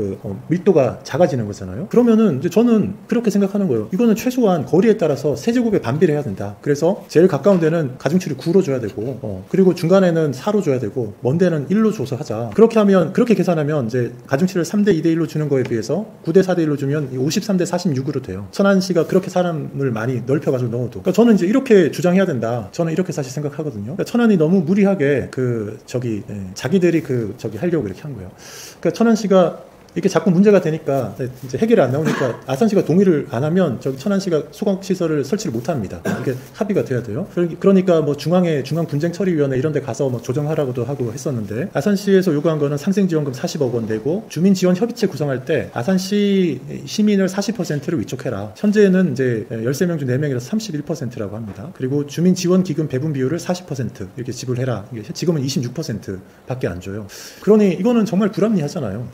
밀도가 작아지는 거잖아요. 그러면은 이제 저는 그렇게 생각하는 거예요. 이거는 최소한 거리에 따라서 세제곱에 반비례해야 된다. 그래서 제일 가까운 데는 가중치를 9로 줘야 되고 그리고 중간에는 4로 줘야 되고 먼 데는 1로 줘서 하자. 그렇게 계산하면 이제 가중치를 3대 2대 1로 주는 거에 비해서 9대 4대 1로 주면 53대 46으로 돼요. 천안시가 그렇게 사람을 많이 넓혀가지고 넣어도. 그러니까 저는 이제 이렇게 주장해야 된다. 저는 이렇게 사실 생각하거든요. 그러니까 천안이 너무 무리하게 자기들이 하려고 이렇게 한 거예요. 그러니까 천안시가 이게 자꾸 문제가 되니까 이제 해결이 안 나오니까 아산시가 동의를 안 하면 천안시가 소각시설을 설치를 못 합니다. 이게 합의가 돼야 돼요. 그러니까 뭐 중앙분쟁처리위원회 이런 데 가서 뭐 조정하라고도 하고 했었는데 아산시에서 요구한 거는 상생지원금 40억 원 내고 주민지원협의체 구성할 때 아산시 시민을 40%를 위촉해라. 현재는 이제 13명 중 4명이라서 31%라고 합니다. 그리고 주민지원기금 배분 비율을 40% 이렇게 지불해라. 지금은 26%밖에 안 줘요. 그러니 이거는 정말 불합리하잖아요.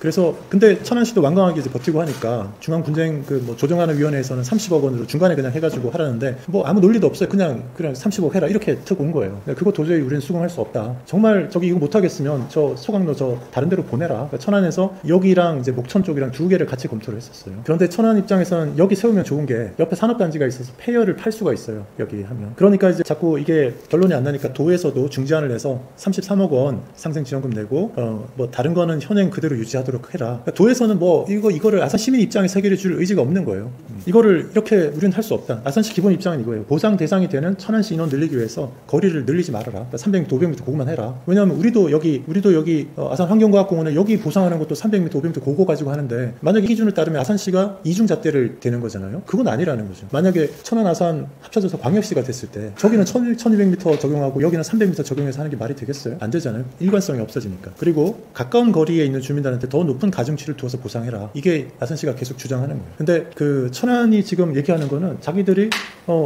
근데 천안시도 완강하게 이제 버티고 하니까 중앙분쟁 조정하는 위원회에서는 30억 원으로 중간에 그냥 해가지고 하라는데 뭐 아무 논리도 없어요. 그냥 30억 해라 이렇게 턱 온 거예요. 그거 도저히 우리는 수긍할 수 없다. 정말 이거 못하겠으면 소각로 다른 데로 보내라. 그러니까 천안에서 여기랑 이제 목천 쪽이랑 두 개를 같이 검토를 했었어요. 그런데 천안 입장에서는 여기 세우면 좋은 게 옆에 산업단지가 있어서 폐열을 팔 수가 있어요. 여기 하면. 그러니까 이제 자꾸 이게 결론이 안 나니까 도에서도 중지안을 내서 33억 원 상생지원금 내고 뭐 다른 거는 현행 그대로 유지하도록 해라. 그러니까 도에서는 이거를 아산 시민 입장에서 해결해 줄 의지가 없는 거예요. 이거를 이렇게 우리는 할 수 없다. 아산시 기본 입장은 이거예요. 보상 대상이 되는 천안시 인원 늘리기 위해서 거리를 늘리지 말아라. 그러니까 300m, 500m 그거만 해라. 왜냐하면 우리도 여기 아산 환경과학공원에 여기 보상하는 것도 300m, 500m 그거 가지고 하는데 만약에 이 기준을 따르면 아산시가 이중잣대를 되는 거잖아요. 그건 아니라는 거죠. 만약에 천안 아산 합쳐져서 광역시가 됐을 때 저기는 1200m 적용하고 여기는 300m 적용해서 하는 게 말이 되겠어요? 안 되잖아요. 일관성이 없어지니까. 그리고 가까운 거리에 있는 주민들한테 더 높은 가중치를 두어서 보상해라. 이게 아산시가 계속 주장하는 거예요. 근데 천안이 지금 얘기하는 거는 자기들이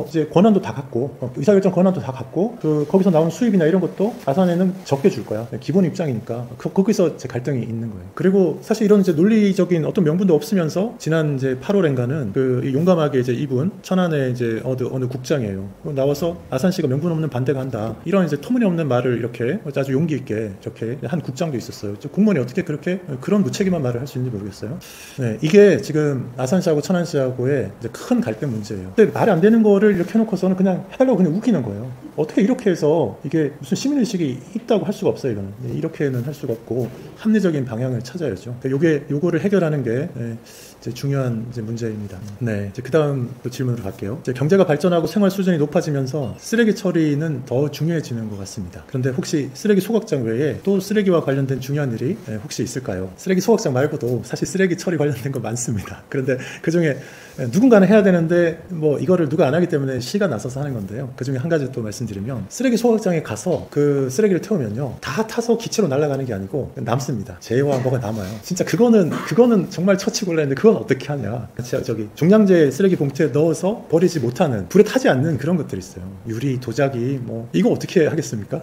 이제 권한도 다 갖고 의사결정 권한도 다 갖고 거기서 나온 수입이나 이런 것도 아산에는 적게 줄 거야. 기본 입장이니까 거기서 이제 갈등이 있는 거예요. 그리고 사실 이런 이제 논리적인 어떤 명분도 없으면서 지난 이제 8월엔가는 용감하게 이제 이분 천안의 이제 어느 국장이에요. 나와서 아산시가 명분 없는 반대가 한다. 이런 이제 터무니없는 말을 이렇게 아주 용기 있게 저렇게 한 국장도 있었어요. 공무원이 어떻게 그런 무책임한 말을 할 수 있는지 모르겠어요. 네, 이게 지금 아산시하고 천안시하고의 이제 큰 갈등 문제예요. 근데 말이 안 되는 거를 이렇게 해놓고서는 그냥 해달라고 그냥 웃기는 거예요. 어떻게 이렇게 해서 이게 무슨 시민의식이 있다고 할 수가 없어요. 이거는 이렇게는 할 수가 없고 합리적인 방향을 찾아야죠. 요거를 해결하는 게 이제 중요한 이제 문제입니다. 네, 이제 그다음 질문으로 갈게요. 이제 경제가 발전하고 생활 수준이 높아지면서 쓰레기 처리는 더 중요해지는 것 같습니다. 그런데 혹시 쓰레기 소각장 외에 또 쓰레기와 관련된 중요한 일이 혹시 있을까요? 쓰레기 소각장 말고도 사실 쓰레기 처리 관련된 거 많습니다. 그런데 그 중에 누군가는 해야 되는데 뭐 이거를 누가 안 하기 때문에 시가 나서서 하는 건데요. 그 중에 한 가지 또 말씀드리면 쓰레기 소각장에 가서 그 쓰레기를 태우면요 다 타서 기체로 날아가는 게 아니고 남습니다. 재와 뭐가 남아요. 진짜 그거는 정말 처치곤란한데 그건 어떻게 하냐. 종량제 쓰레기 봉투에 넣어서 버리지 못하는 불에 타지 않는 그런 것들이 있어요. 유리, 도자기 뭐 이거 어떻게 하겠습니까?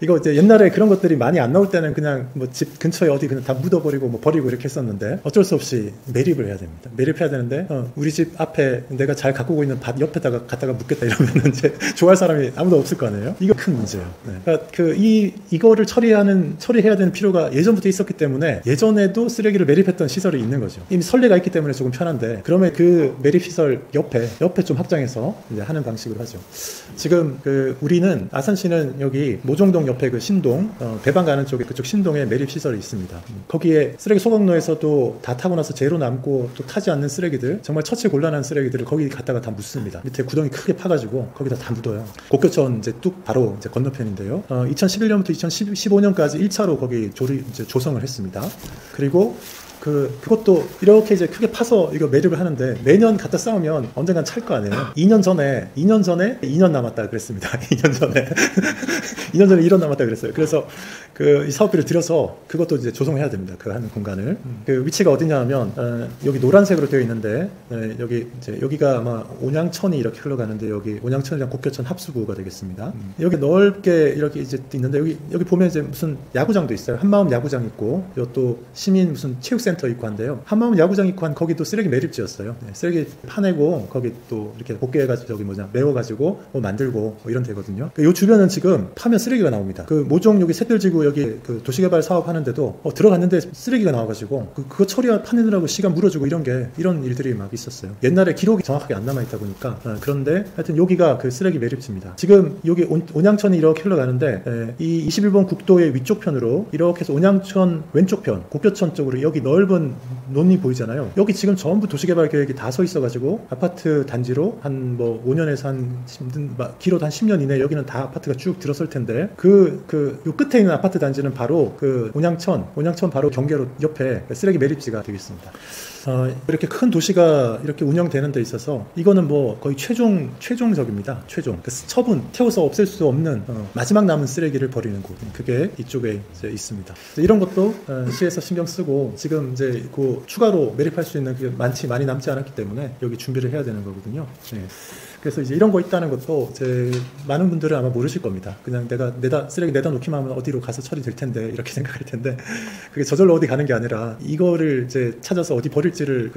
이거 이제 옛날에 그런 것들이 많이 안 나올 때는 그냥 뭐 집 근처에 어디 그냥 다 묻어버리고 뭐 버리고 이렇게 했었는데 어쩔 수 없이 매립을 해야 됩니다. 매립해야 되는데 우리 집 앞에 내가 잘 가꾸고 있는 밭 옆에다가 갖다가 묻겠다 이러면 이제 좋아할 사람이 아무도 없을 거 아니에요. 이거 큰 문제예요. 네. 그러니까 이거를 처리해야 되는 필요가 예전부터 있었기 때문에 예전에도 쓰레기를 매립했던 시설이 있는 거죠. 이미 선례가 있기 때문에 조금 편한데 그러면 그 매립 시설 옆에 좀 확장해서 이제 하는 방식으로 하죠. 지금 우리는 아산시는 여기 모종동 옆에 그 신동 배방 가는 쪽에 그쪽 신동에 매립 시설이 있습니다. 거기에 쓰레기 소각로에서도 다 타고 나서 제로 남고 또 타지 않는 쓰레기들 정말 처치 곤란한 쓰레기들을 거기 갖다가 다 묻습니다. 밑에 구덩이 크게 파가지고 거기다 다 묻어요. 곡교천 이제 뚝 바로 이제 건너편인데요. 2011년부터 2015년까지 1차로 거기 조성을 했습니다. 그리고 그것도 이렇게 이제 크게 파서 이거 매립을 하는데 매년 갖다 쌓으면 언젠간 찰 거 아니에요. 2년 전에 2년 남았다 그랬습니다. 2년 전에 1년 남았다 그랬어요. 그래서 이 사업비를 들여서 그것도 이제 조성해야 됩니다. 그 하는 공간을. 그 위치가 어디냐 하면 여기 노란색으로 되어 있는데 여기가 아마 온양천이 이렇게 흘러가는데 여기 온양천이랑 곡교천 합수구가 되겠습니다. 여기 넓게 이렇게 이제 있는데 여기 보면 이제 무슨 야구장도 있어요. 한마음 야구장 있고 또 시민 무슨 체육센터 야구센터 있고 한데요. 한마음 야구장 있고 한 거기 또 쓰레기 매립지였어요. 네, 쓰레기 파내고 거기 또 이렇게 복개해가지고 저기 메워가지고 뭐 만들고 뭐 이런 데거든요. 요 주변은 지금 파면 쓰레기가 나옵니다. 그 모종 여기 샛별지구 여기 그 도시개발 사업 하는데도 들어갔는데 쓰레기가 나와가지고 그거 파내느라고 시간 물어주고 이런 일들이 막 있었어요. 옛날에 기록이 정확하게 안 남아있다 보니까 그런데 하여튼 여기가 그 쓰레기 매립지입니다. 지금 여기 온양천이 이렇게 흘러가는데 이 21번 국도의 위쪽 편으로 이렇게 해서 온양천 왼쪽 편 곡교천 쪽으로 여기 넓은 논이 보이잖아요. 여기 지금 전부 도시개발 계획이 다 서 있어가지고 아파트 단지로 한 뭐 5년에서 한 길어도 한 10년 이내 여기는 다 아파트가 쭉 들어설 텐데 요 끝에 있는 아파트 단지는 바로 그 온양천 바로 경계로 옆에 쓰레기 매립지가 되겠습니다. 이렇게 큰 도시가 이렇게 운영되는 데 있어서 이거는 뭐 거의 최종적입니다. 최종. 그 처분, 태워서 없앨 수 없는 마지막 남은 쓰레기를 버리는 곳. 그게 이쪽에 이제 있습니다. 이런 것도 시에서 신경 쓰고 지금 이제 그 추가로 매립할 수 있는 게 많이 남지 않았기 때문에 여기 준비를 해야 되는 거거든요. 네. 그래서 이제 이런 거 있다는 것도 많은 분들은 아마 모르실 겁니다. 그냥 쓰레기 내다 놓기만 하면 어디로 가서 처리될 텐데 이렇게 생각할 텐데 그게 저절로 어디 가는 게 아니라 이거를 이제 찾아서 어디 버릴지를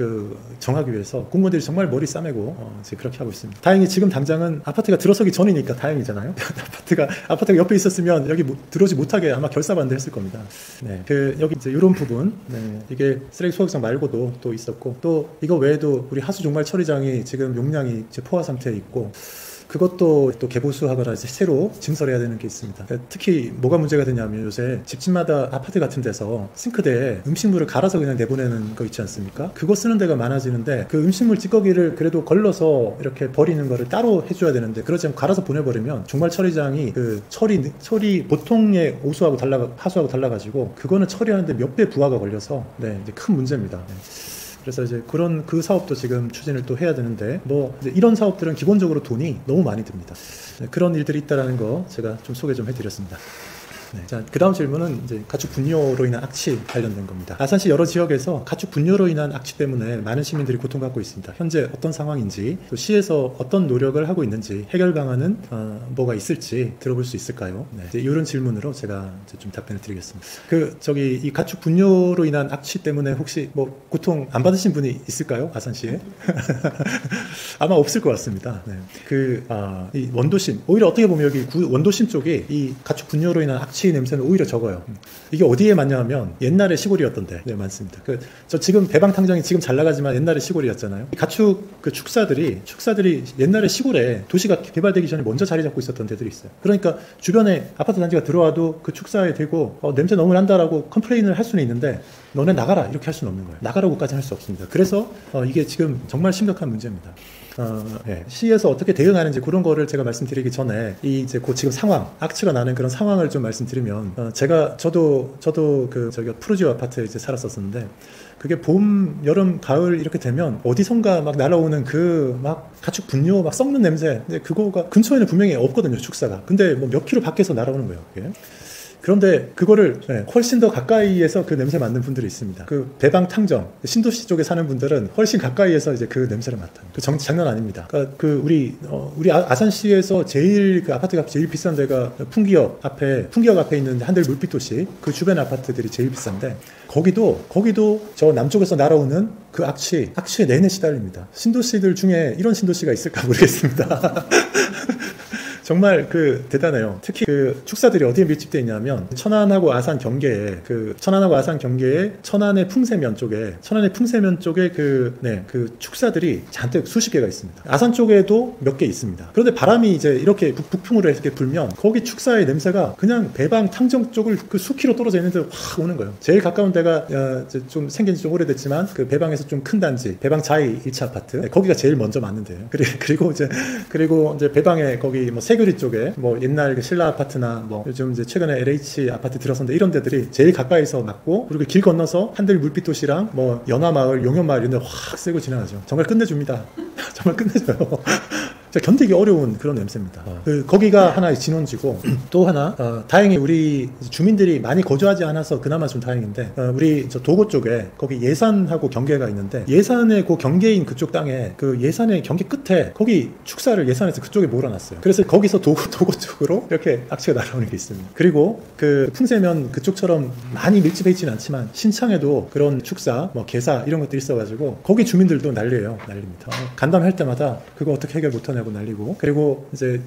정하기 위해서 공무원들이 정말 머리 싸매고 이제 그렇게 하고 있습니다. 다행히 지금 당장은 아파트가 들어서기 전이니까 다행이잖아요. 아파트가 옆에 있었으면 여기 들어오지 못하게 아마 결사반대 했을 겁니다. 네, 여기 이제 이런 부분, 네, 이게 쓰레기 소각장 말고도 또 있었고 또 이거 외에도 우리 하수 종말 처리장이 지금 용량이 이제 포화 상태 있고 그것도 또 개보수하거나 새로 증설해야 되는 게 있습니다. 특히 뭐가 문제가 되냐면 요새 집집마다 아파트 같은 데서 싱크대에 음식물을 갈아서 그냥 내보내는 거 있지 않습니까? 그거 쓰는 데가 많아지는데 그 음식물 찌꺼기를 그래도 걸러서 이렇게 버리는 거를 따로 해줘야 되는데 그러지 않고 갈아서 보내버리면 종말 처리장이 그 처리 보통의 하수하고 달라가지고 그거는 처리하는데 몇 배 부하가 걸려서 네, 이제 큰 문제입니다. 네. 그래서 이제 그 사업도 지금 추진을 또 해야 되는데 이제 이런 사업들은 기본적으로 돈이 너무 많이 듭니다. 네, 그런 일들이 있다라는 거 제가 좀 소개 좀 해드렸습니다. 네. 자, 그 다음 질문은 이제 가축 분뇨로 인한 악취 관련된 겁니다. 아산시 여러 지역에서 가축 분뇨로 인한 악취 때문에 많은 시민들이 고통받고 있습니다. 현재 어떤 상황인지, 또 시에서 어떤 노력을 하고 있는지, 해결 방안은 뭐가 있을지 들어볼 수 있을까요? 네. 이제 이런 질문으로 제가 이제 좀 답변을 드리겠습니다. 이 가축 분뇨로 인한 악취 때문에 혹시 뭐 고통 안 받으신 분이 있을까요? 아산시에? 아마 없을 것 같습니다. 네. 이 원도심, 오히려 어떻게 보면 여기 원도심 쪽에 이 가축 분뇨로 인한 악취 냄새는 오히려 적어요. 이게 어디에 많냐 하면 옛날에 시골이었던데 네, 많습니다. 저 지금 배방탕정이 지금 잘 나가지만 옛날에 시골이었잖아요. 가축 축사들이 옛날에 시골에 도시가 개발되기 전에 먼저 자리 잡고 있었던 데들이 있어요. 그러니까 주변에 아파트 단지가 들어와도 그 축사에 대고 냄새 너무 난다라고 컴플레인을 할 수는 있는데 너네 나가라 이렇게 할 수는 없는 거예요. 나가라고까지는 할 수 없습니다. 그래서 이게 지금 정말 심각한 문제입니다. 네. 시에서 어떻게 대응하는지 그런 거를 제가 말씀드리기 전에 이제 지금 상황, 악취가 나는 그런 상황을 좀 말씀드리면 저도 푸르지오 아파트에 이제 살았었는데 그게 봄, 여름, 가을 이렇게 되면 어디선가 막 날아오는 막 가축 분뇨, 막 썩는 냄새. 근데 그거가 근처에는 분명히 없거든요, 축사가. 근데 뭐 몇 킬로 밖에서 날아오는 거예요, 그게. 그런데 그거를 훨씬 더 가까이에서 그 냄새 맡는 분들이 있습니다. 그 배방 탕정 신도시 쪽에 사는 분들은 훨씬 가까이에서 이제 그 냄새를 맡아요. 장난 아닙니다. 그러니까 우리 아산시에서 제일 그 아파트가 제일 비싼 데가 풍기역 앞에 있는 한들 물빛도시 그 주변 아파트들이 제일 비싼데 거기도 저 남쪽에서 날아오는 그 악취에 내내 시달립니다. 신도시들 중에 이런 신도시가 있을까 모르겠습니다. 정말 대단해요. 특히 축사들이 어디에 밀집되어 있냐면 천안하고 아산 경계에 천안의 풍세면 쪽에 축사들이 잔뜩 수십 개가 있습니다. 아산 쪽에도 몇 개 있습니다. 그런데 바람이 이제 이렇게 북풍으로 이렇게 불면 거기 축사의 냄새가 그냥 배방 탕정 쪽을 수키로 떨어져 있는데 확 오는 거예요. 제일 가까운 데가 좀 생긴 지 좀 오래됐지만 그 배방에서 좀 큰 단지 배방 자이 1차 아파트 거기가 제일 먼저 맞는데요. 그리고 이제 배방에 거기 뭐 세교리 쪽에 뭐 옛날 신라 아파트나 뭐 요즘 이제 최근에 LH 아파트 들어선데 이런 데들이 제일 가까이서 맞고 그리고 길 건너서 한들 물빛도시랑 뭐 연화마을, 용현마을 이런 데 확 세고 지나가죠. 정말 끝내줍니다. 정말 끝내줘요. 견디기 어려운 그런 냄새입니다. 거기가 하나의 진원지고 또 하나 다행히 우리 주민들이 많이 거주하지 않아서 그나마 좀 다행인데 우리 저 도고 쪽에 거기 예산하고 경계가 있는데 예산의 그 경계인 그쪽 땅에 그 예산의 경계 끝에 거기 축사를 예산에서 그쪽에 몰아놨어요. 그래서 거기서 도고 쪽으로 이렇게 악취가 날아오는 게 있습니다. 그리고 그 풍세면 그쪽처럼 많이 밀집해 있지는 않지만 신창에도 그런 축사, 뭐 개사 이런 것들이 있어가지고 거기 주민들도 난리예요. 난립니다. 간담할 때마다 그거 어떻게 해결 못하냐고 난리고. 그리고 이제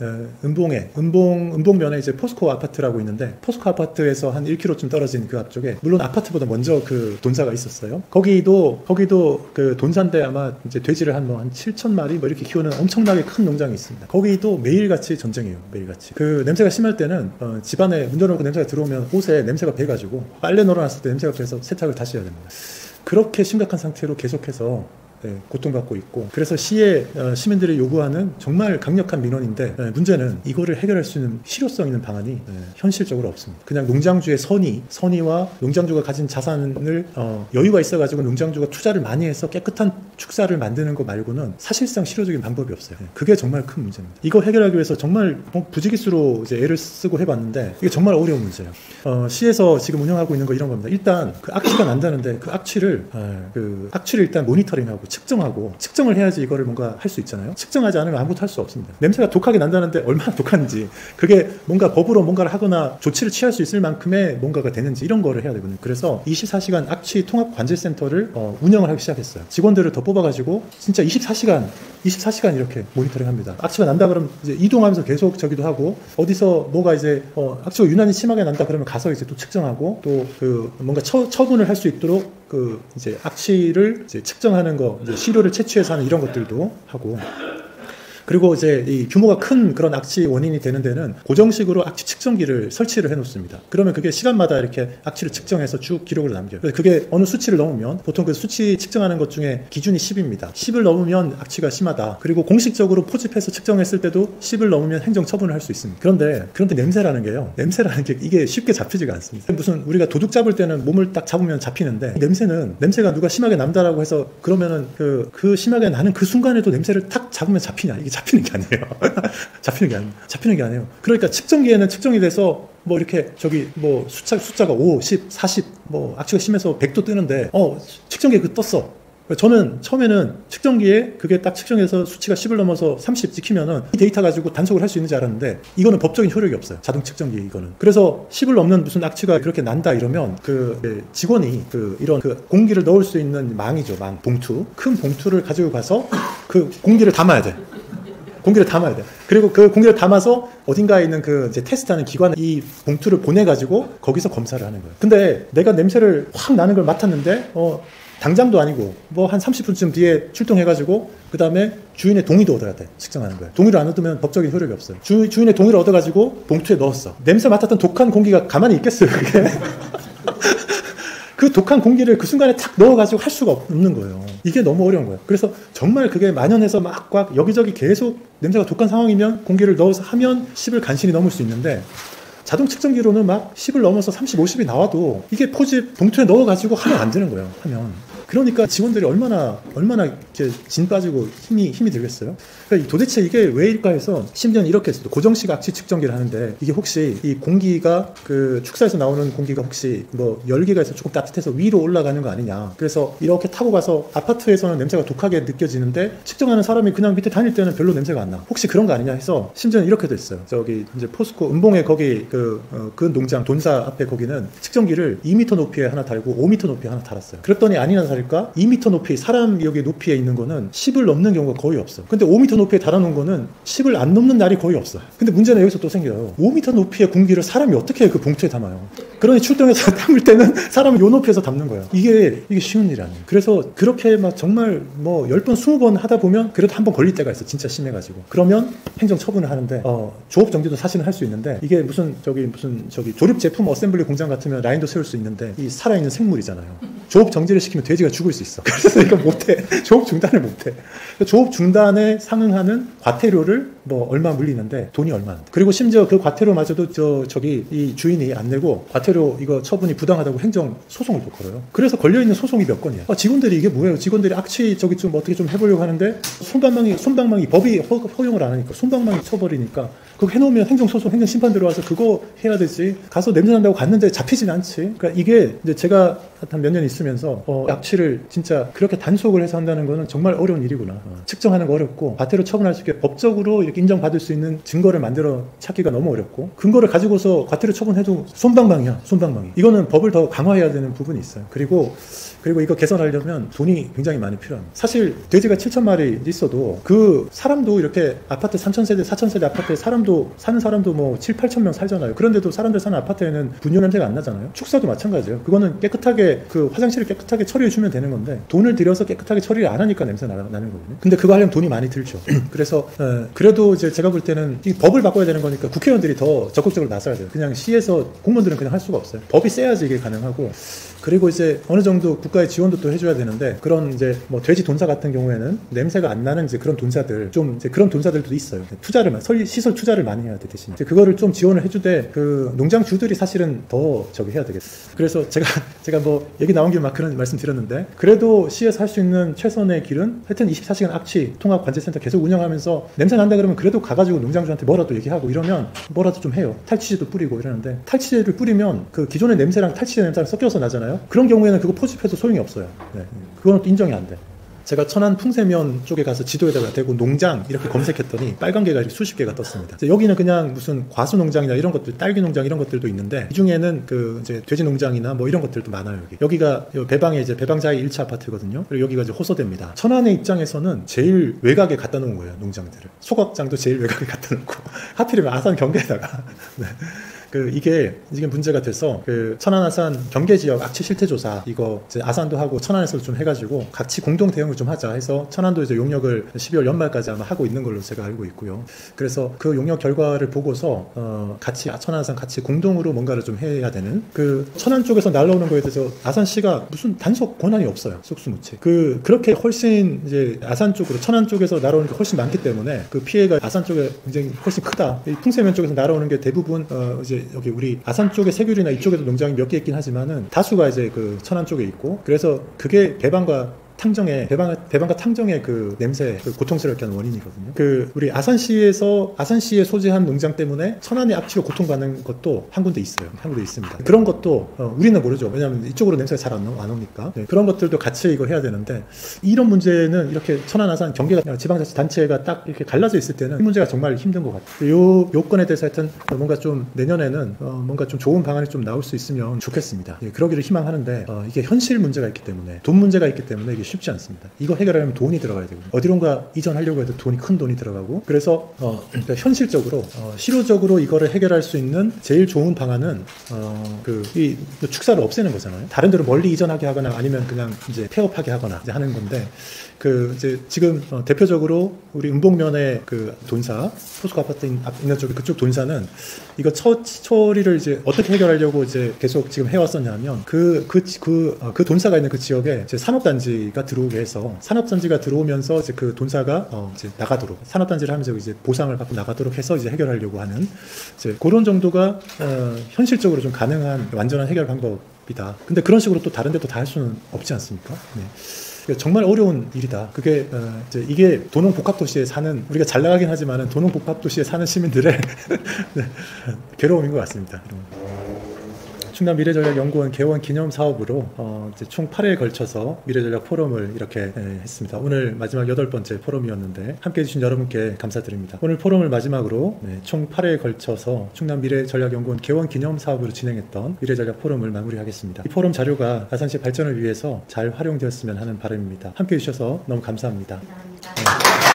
은봉면에 이제 포스코 아파트라고 있는데 포스코 아파트에서 한 1km쯤 떨어진 그 앞쪽에 물론 아파트보다 먼저 그 돈사가 있었어요. 거기도 그 돈사인데 아마 이제 돼지를 한 7,000마리 뭐 이렇게 키우는 엄청나게 큰 농장이 있습니다. 거기도 매일같이 전쟁이에요. 매일같이. 그 냄새가 심할 때는 집안에 문 열어놓고 냄새가 들어오면 옷에 냄새가 배가지고 빨래 널어놨을 때 냄새가 배서 세탁을 다시 해야 됩니다. 그렇게 심각한 상태로 계속해서 고통받고 있고, 그래서 시의 시민들이 요구하는 정말 강력한 민원인데 문제는 이거를 해결할 수 있는 실효성 있는 방안이 현실적으로 없습니다. 그냥 농장주의 선의와 농장주가 가진 자산을 여유가 있어가지고 농장주가 투자를 많이 해서 깨끗한 축사를 만드는 거 말고는 사실상 실효적인 방법이 없어요. 그게 정말 큰 문제입니다. 이거 해결하기 위해서 정말 부지기수로 이제 애를 쓰고 해봤는데 이게 정말 어려운 문제예요. 시에서 지금 운영하고 있는 거 이런 겁니다. 일단 그 악취가 난다는데 그 악취를 일단 모니터링하고 측정을 해야지 이거를 뭔가 할 수 있잖아요. 측정하지 않으면 아무것도 할 수 없습니다. 냄새가 독하게 난다는데 얼마나 독한지, 그게 뭔가 법으로 뭔가를 하거나 조치를 취할 수 있을 만큼의 뭔가가 되는지 이런 거를 해야 되거든요. 그래서 24시간 악취 통합 관제센터를 운영을 하기 시작했어요. 직원들을 더 뽑아가지고 진짜 24시간 이렇게 모니터링 합니다. 악취가 난다 그러면 이제 이동하면서 계속 저기도 하고, 어디서 뭐가 이제 악취가 유난히 심하게 난다 그러면 가서 이제 또 측정하고, 또 그 뭔가 처분을 할 수 있도록 그 이제 악취를 이제 측정하는 거, 이제 시료를 채취해서 하는 이런 것들도 하고, 그리고 이제 이 규모가 큰 그런 악취 원인이 되는 데는 고정식으로 악취 측정기를 설치를 해놓습니다. 그러면 그게 시간마다 이렇게 악취를 측정해서 쭉 기록을 남겨요. 그래서 그게 어느 수치를 넘으면, 보통 그 수치 측정하는 것 중에 기준이 10입니다. 10을 넘으면 악취가 심하다. 그리고 공식적으로 포집해서 측정했을 때도 10을 넘으면 행정처분을 할 수 있습니다. 그런데 냄새라는 게 이게 쉽게 잡히지가 않습니다. 무슨 우리가 도둑 잡을 때는 몸을 딱 잡으면 잡히는데, 냄새가 누가 심하게 난다라고 해서 그러면은 그 심하게 나는 그 순간에도 냄새를 탁 잡으면 잡히냐? 이게 잡히는 게 아니에요. 잡히는 게 아니에요. 그러니까 측정기에는 측정이 돼서 뭐 이렇게 저기 뭐 숫자가 5, 10, 40 뭐 악취가 심해서 100도 뜨는데 측정기에 그 떴어. 저는 처음에는 측정기에 그게 딱 측정해서 수치가 10을 넘어서 30 찍히면은 이 데이터 가지고 단속을 할 수 있는지 알았는데, 이거는 법적인 효력이 없어요. 자동 측정기 이거는. 그래서 10을 넘는 무슨 악취가 그렇게 난다 이러면 그 직원이 이런 공기를 넣을 수 있는 망이죠. 큰 봉투를 가지고 가서 그 공기를 담아야 돼. 그리고 그 공기를 담아서 어딘가에 있는 그 이제 테스트하는 기관에 이 봉투를 보내가지고 거기서 검사를 하는 거예요. 근데 내가 냄새를 확 나는 걸 맡았는데, 당장도 아니고 뭐 한 30분쯤 뒤에 출동해가지고 그 다음에 주인의 동의도 얻어야 돼. 측정하는 거예요. 동의를 안 얻으면 법적인 효력이 없어요. 주인의 동의를 얻어가지고 봉투에 넣었어. 냄새 맡았던 독한 공기가 가만히 있겠어요, 그게? 그 독한 공기를 그 순간에 탁 넣어가지고 할 수가 없는 거예요. 이게 너무 어려운 거예요. 그래서 정말 그게 만연해서 막 여기저기 계속 냄새가 독한 상황이면 공기를 넣어서 하면 10을 간신히 넘을 수 있는데, 자동 측정기로는 막 10을 넘어서 30, 50이 나와도 이게 포집 봉투에 넣어가지고 하면 안 되는 거예요. 그러니까 직원들이 얼마나 이렇게 진 빠지고 힘이 들겠어요. 그러니까 도대체 이게 왜일까 해서 심지어는 이렇게 했어요. 고정식 악취 측정기를 하는데, 이게 혹시 이 공기가 그 축사에서 나오는 공기가 혹시 뭐 열기가 있어 조금 따뜻해서 위로 올라가는 거 아니냐. 그래서 이렇게 타고 가서 아파트에서는 냄새가 독하게 느껴지는데 측정하는 사람이 그냥 밑에 다닐 때는 별로 냄새가 안 나. 혹시 그런 거 아니냐 해서 심지어는 이렇게 됐어요. 저기 이제 포스코 은봉에 거기 그 농장 돈사 앞에 거기는 측정기를 2m 높이에 하나 달고 5m 높이에 하나 달았어요. 그랬더니 아니나 다를까 2m 높이, 사람 여기 높이에 있는 거는 10을 넘는 경우가 거의 없어. 근데 5m 높이에 달아놓은 거는 10을 안 넘는 날이 거의 없어. 근데 문제는 여기서 또 생겨요. 5m 높이의 공기를 사람이 어떻게 그 봉투에 담아요? 그러니 출동해서 담을 때는 사람을 요 높이에서 담는 거야. 이게 쉬운 일이 아니에요. 그래서 그렇게 막 정말 뭐 10번, 20번 하다 보면 그래도 한 번 걸릴 때가 있어. 진짜 심해가지고. 그러면 행정 처분을 하는데, 조업 정지도 사실은 할 수 있는데, 이게 무슨 조립 제품 어셈블리 공장 같으면 라인도 세울 수 있는데, 이 살아있는 생물이잖아요. 조업 정지를 시키면 돼지가 죽을 수 있어. 그래서 이거 못해. 조업 중단을 못해. 조업 중단에 상응하는 과태료를 뭐 얼마 물리는데 돈이 얼마인데. 그리고 심지어 그 과태료마저도 저기 이 주인이 안 내고 과태료 이거 처분이 부당하다고 행정 소송을 또 걸어요. 그래서 걸려있는 소송이 몇 건이야. 직원들이 이게 뭐예요? 직원들이 악취 저기 좀 어떻게 좀 해보려고 하는데 솜방망이 법이 허용을 안 하니까 솜방망이 쳐버리니까 그거 해놓으면 행정소송, 행정심판 들어와서 그거 해야 되지. 가서 냄새 난다고 갔는데 잡히진 않지. 그러니까 이게 이제 제가 한 몇 년 있으면서 악취를 진짜 그렇게 단속을 해서 한다는 거는 정말 어려운 일이구나. 측정하는 거 어렵고 과태료 처분할 수 있게 법적으로 이렇게 인정받을 수 있는 증거를 만들어 찾기가 너무 어렵고 근거를 가지고서 과태료 처분해도 솜방망이야. 솜방망이. 이거는 법을 더 강화해야 되는 부분이 있어요. 그리고 이거 개선하려면 돈이 굉장히 많이 필요합니다. 사실 돼지가 7,000마리 있어도 그 사람도 이렇게 아파트 3,000세대, 4,000세대 아파트에 사는 사람도 뭐 7, 8천 명 살잖아요. 그런데도 사람들 사는 아파트에는 분유 냄새가 안 나잖아요. 축사도 마찬가지예요. 그거는 깨끗하게 그 화장실을 깨끗하게 처리해 주면 되는 건데 돈을 들여서 깨끗하게 처리를 안 하니까 냄새 나는 거거든요. 근데 그거 하려면 돈이 많이 들죠. 그래서 그래도 이제 제가 볼 때는 이 법을 바꿔야 되는 거니까 국회의원들이 더 적극적으로 나서야 돼요. 그냥 시에서 공무원들은 그냥 할 수가 없어요. 법이 세야지 이게 가능하고. 그리고 이제 어느 정도 국가의 지원도 또 해줘야 되는데 그런 이제 뭐 돼지 돈사 같은 경우에는 냄새가 안 나는 이제 그런 돈사들 좀 이제 그런 돈사들도 있어요. 시설 투자를 많이 해야 돼 대신. 이제 그거를 좀 지원을 해주되 그 농장주들이 사실은 더 저기 해야 되겠어요. 그래서 제가 뭐 얘기 나온 김에 막 그런 말씀 드렸는데 그래도 시에서 할 수 있는 최선의 길은 하여튼 24시간 악취 통합 관제센터 계속 운영하면서 냄새 난다 그러면 그래도 가가지고 농장주한테 뭐라도 얘기하고 이러면 뭐라도 좀 해요. 탈취제도 뿌리고 이러는데 탈취제를 뿌리면 그 기존의 냄새랑 탈취제 냄새랑 섞여서 나잖아요. 그런 경우에는 그거 포집해도 소용이 없어요. 네. 그거는 또 인정이 안 돼. 제가 천안 풍세면 쪽에 가서 지도에다가 대고 농장 이렇게 검색했더니 빨간 개가 수십 개가 떴습니다. 여기는 그냥 무슨 과수 농장이나 이런 것들, 딸기 농장 이런 것들도 있는데 이 중에는 그 이제 돼지 농장이나 뭐 이런 것들도 많아요. 여기가 배방에 이제 배방자의 1차 아파트거든요. 그리고 여기가 이제 호소대입니다. 천안의 입장에서는 제일 외곽에 갖다 놓은 거예요, 농장들을. 소각장도 제일 외곽에 갖다 놓고 하필이면 아산 경계에다가. 네. 이게 문제가 돼서 천안 아산 경계 지역 악취 실태 조사 이거 이제 아산도 하고 천안에서도 좀 해가지고 같이 공동 대응을 좀 하자 해서 천안도 이제 용역을 12월 연말까지 아마 하고 있는 걸로 제가 알고 있고요. 그래서 그 용역 결과를 보고서 같이 천안 아산 같이 공동으로 뭔가를 좀 해야 되는 천안 쪽에서 날라오는 거에 대해서 아산시가 무슨 단속 권한이 없어요. 속수무책. 그렇게 훨씬 이제 아산 쪽으로 천안 쪽에서 날아오는 게 훨씬 많기 때문에 그 피해가 아산 쪽에 굉장히 훨씬 크다. 이 풍세면 쪽에서 날아오는 게 대부분 이제 여기 우리 아산 쪽에 세귤이나 이쪽에도 농장이 몇 개 있긴 하지만은 다수가 이제 그 천안 쪽에 있고 그래서 그게 배방과 탕정의 그 냄새, 그 고통스럽게 하는 원인이거든요. 우리 아산시에 소재한 농장 때문에 천안의 악취로 고통받는 것도 한 군데 있어요. 한 군데 있습니다. 그런 것도, 우리는 모르죠. 왜냐하면 이쪽으로 냄새가 잘 안 오니까. 네, 그런 것들도 같이 이거 해야 되는데, 이런 문제는 이렇게 천안, 아산, 경계가 지방자치단체가 딱 이렇게 갈라져 있을 때는 이 문제가 정말 힘든 것 같아요. 요 건에 대해서 하여튼 뭔가 좀 내년에는 뭔가 좀 좋은 방안이 좀 나올 수 있으면 좋겠습니다. 예, 그러기를 희망하는데, 이게 현실 문제가 있기 때문에, 돈 문제가 있기 때문에 이게 쉽지 않습니다. 이거 해결하려면 돈이 들어가야 되고 어디론가 이전하려고 해도 큰 돈이 들어가고 그래서 그러니까 현실적으로 실효적으로 이거를 해결할 수 있는 제일 좋은 방안은 이 축사를 없애는 거잖아요. 다른 데로 멀리 이전하게 하거나 아니면 그냥 이제 폐업하게 하거나 이제 하는 건데 이제 지금 대표적으로 우리 은복면의 돈사 포스코 아파트 있는 쪽에 그쪽 돈사는 이거 처리를 이제 어떻게 해결하려고 이제 계속 지금 해왔었냐면 그 돈사가 있는 그 지역에 이제 산업단지가 들어오게 해서 산업단지가 들어오면서 이제 그 돈사가 이제 나가도록 산업단지를 하면서 이제 보상을 받고 나가도록 해서 이제 해결하려고 하는 이제 그런 정도가 현실적으로 좀 가능한 완전한 해결 방법이다. 근데 그런 식으로 또 다른 데도 다 할 수는 없지 않습니까? 네. 정말 어려운 일이다. 그게 이게 도농복합도시에 사는 우리가 잘 나가긴 하지만은 도농복합도시에 사는 시민들의 네, 괴로움인 것 같습니다. 충남 미래전략연구원 개원 기념 사업으로 이제 총 8회에 걸쳐서 미래전략 포럼을 이렇게 했습니다. 오늘 마지막 8번째 포럼이었는데 함께해 주신 여러분께 감사드립니다. 오늘 포럼을 마지막으로 총 8회에 걸쳐서 충남 미래전략연구원 개원 기념 사업으로 진행했던 미래전략 포럼을 마무리하겠습니다. 이 포럼 자료가 아산시 발전을 위해서 잘 활용되었으면 하는 바람입니다. 함께해 주셔서 너무 감사합니다.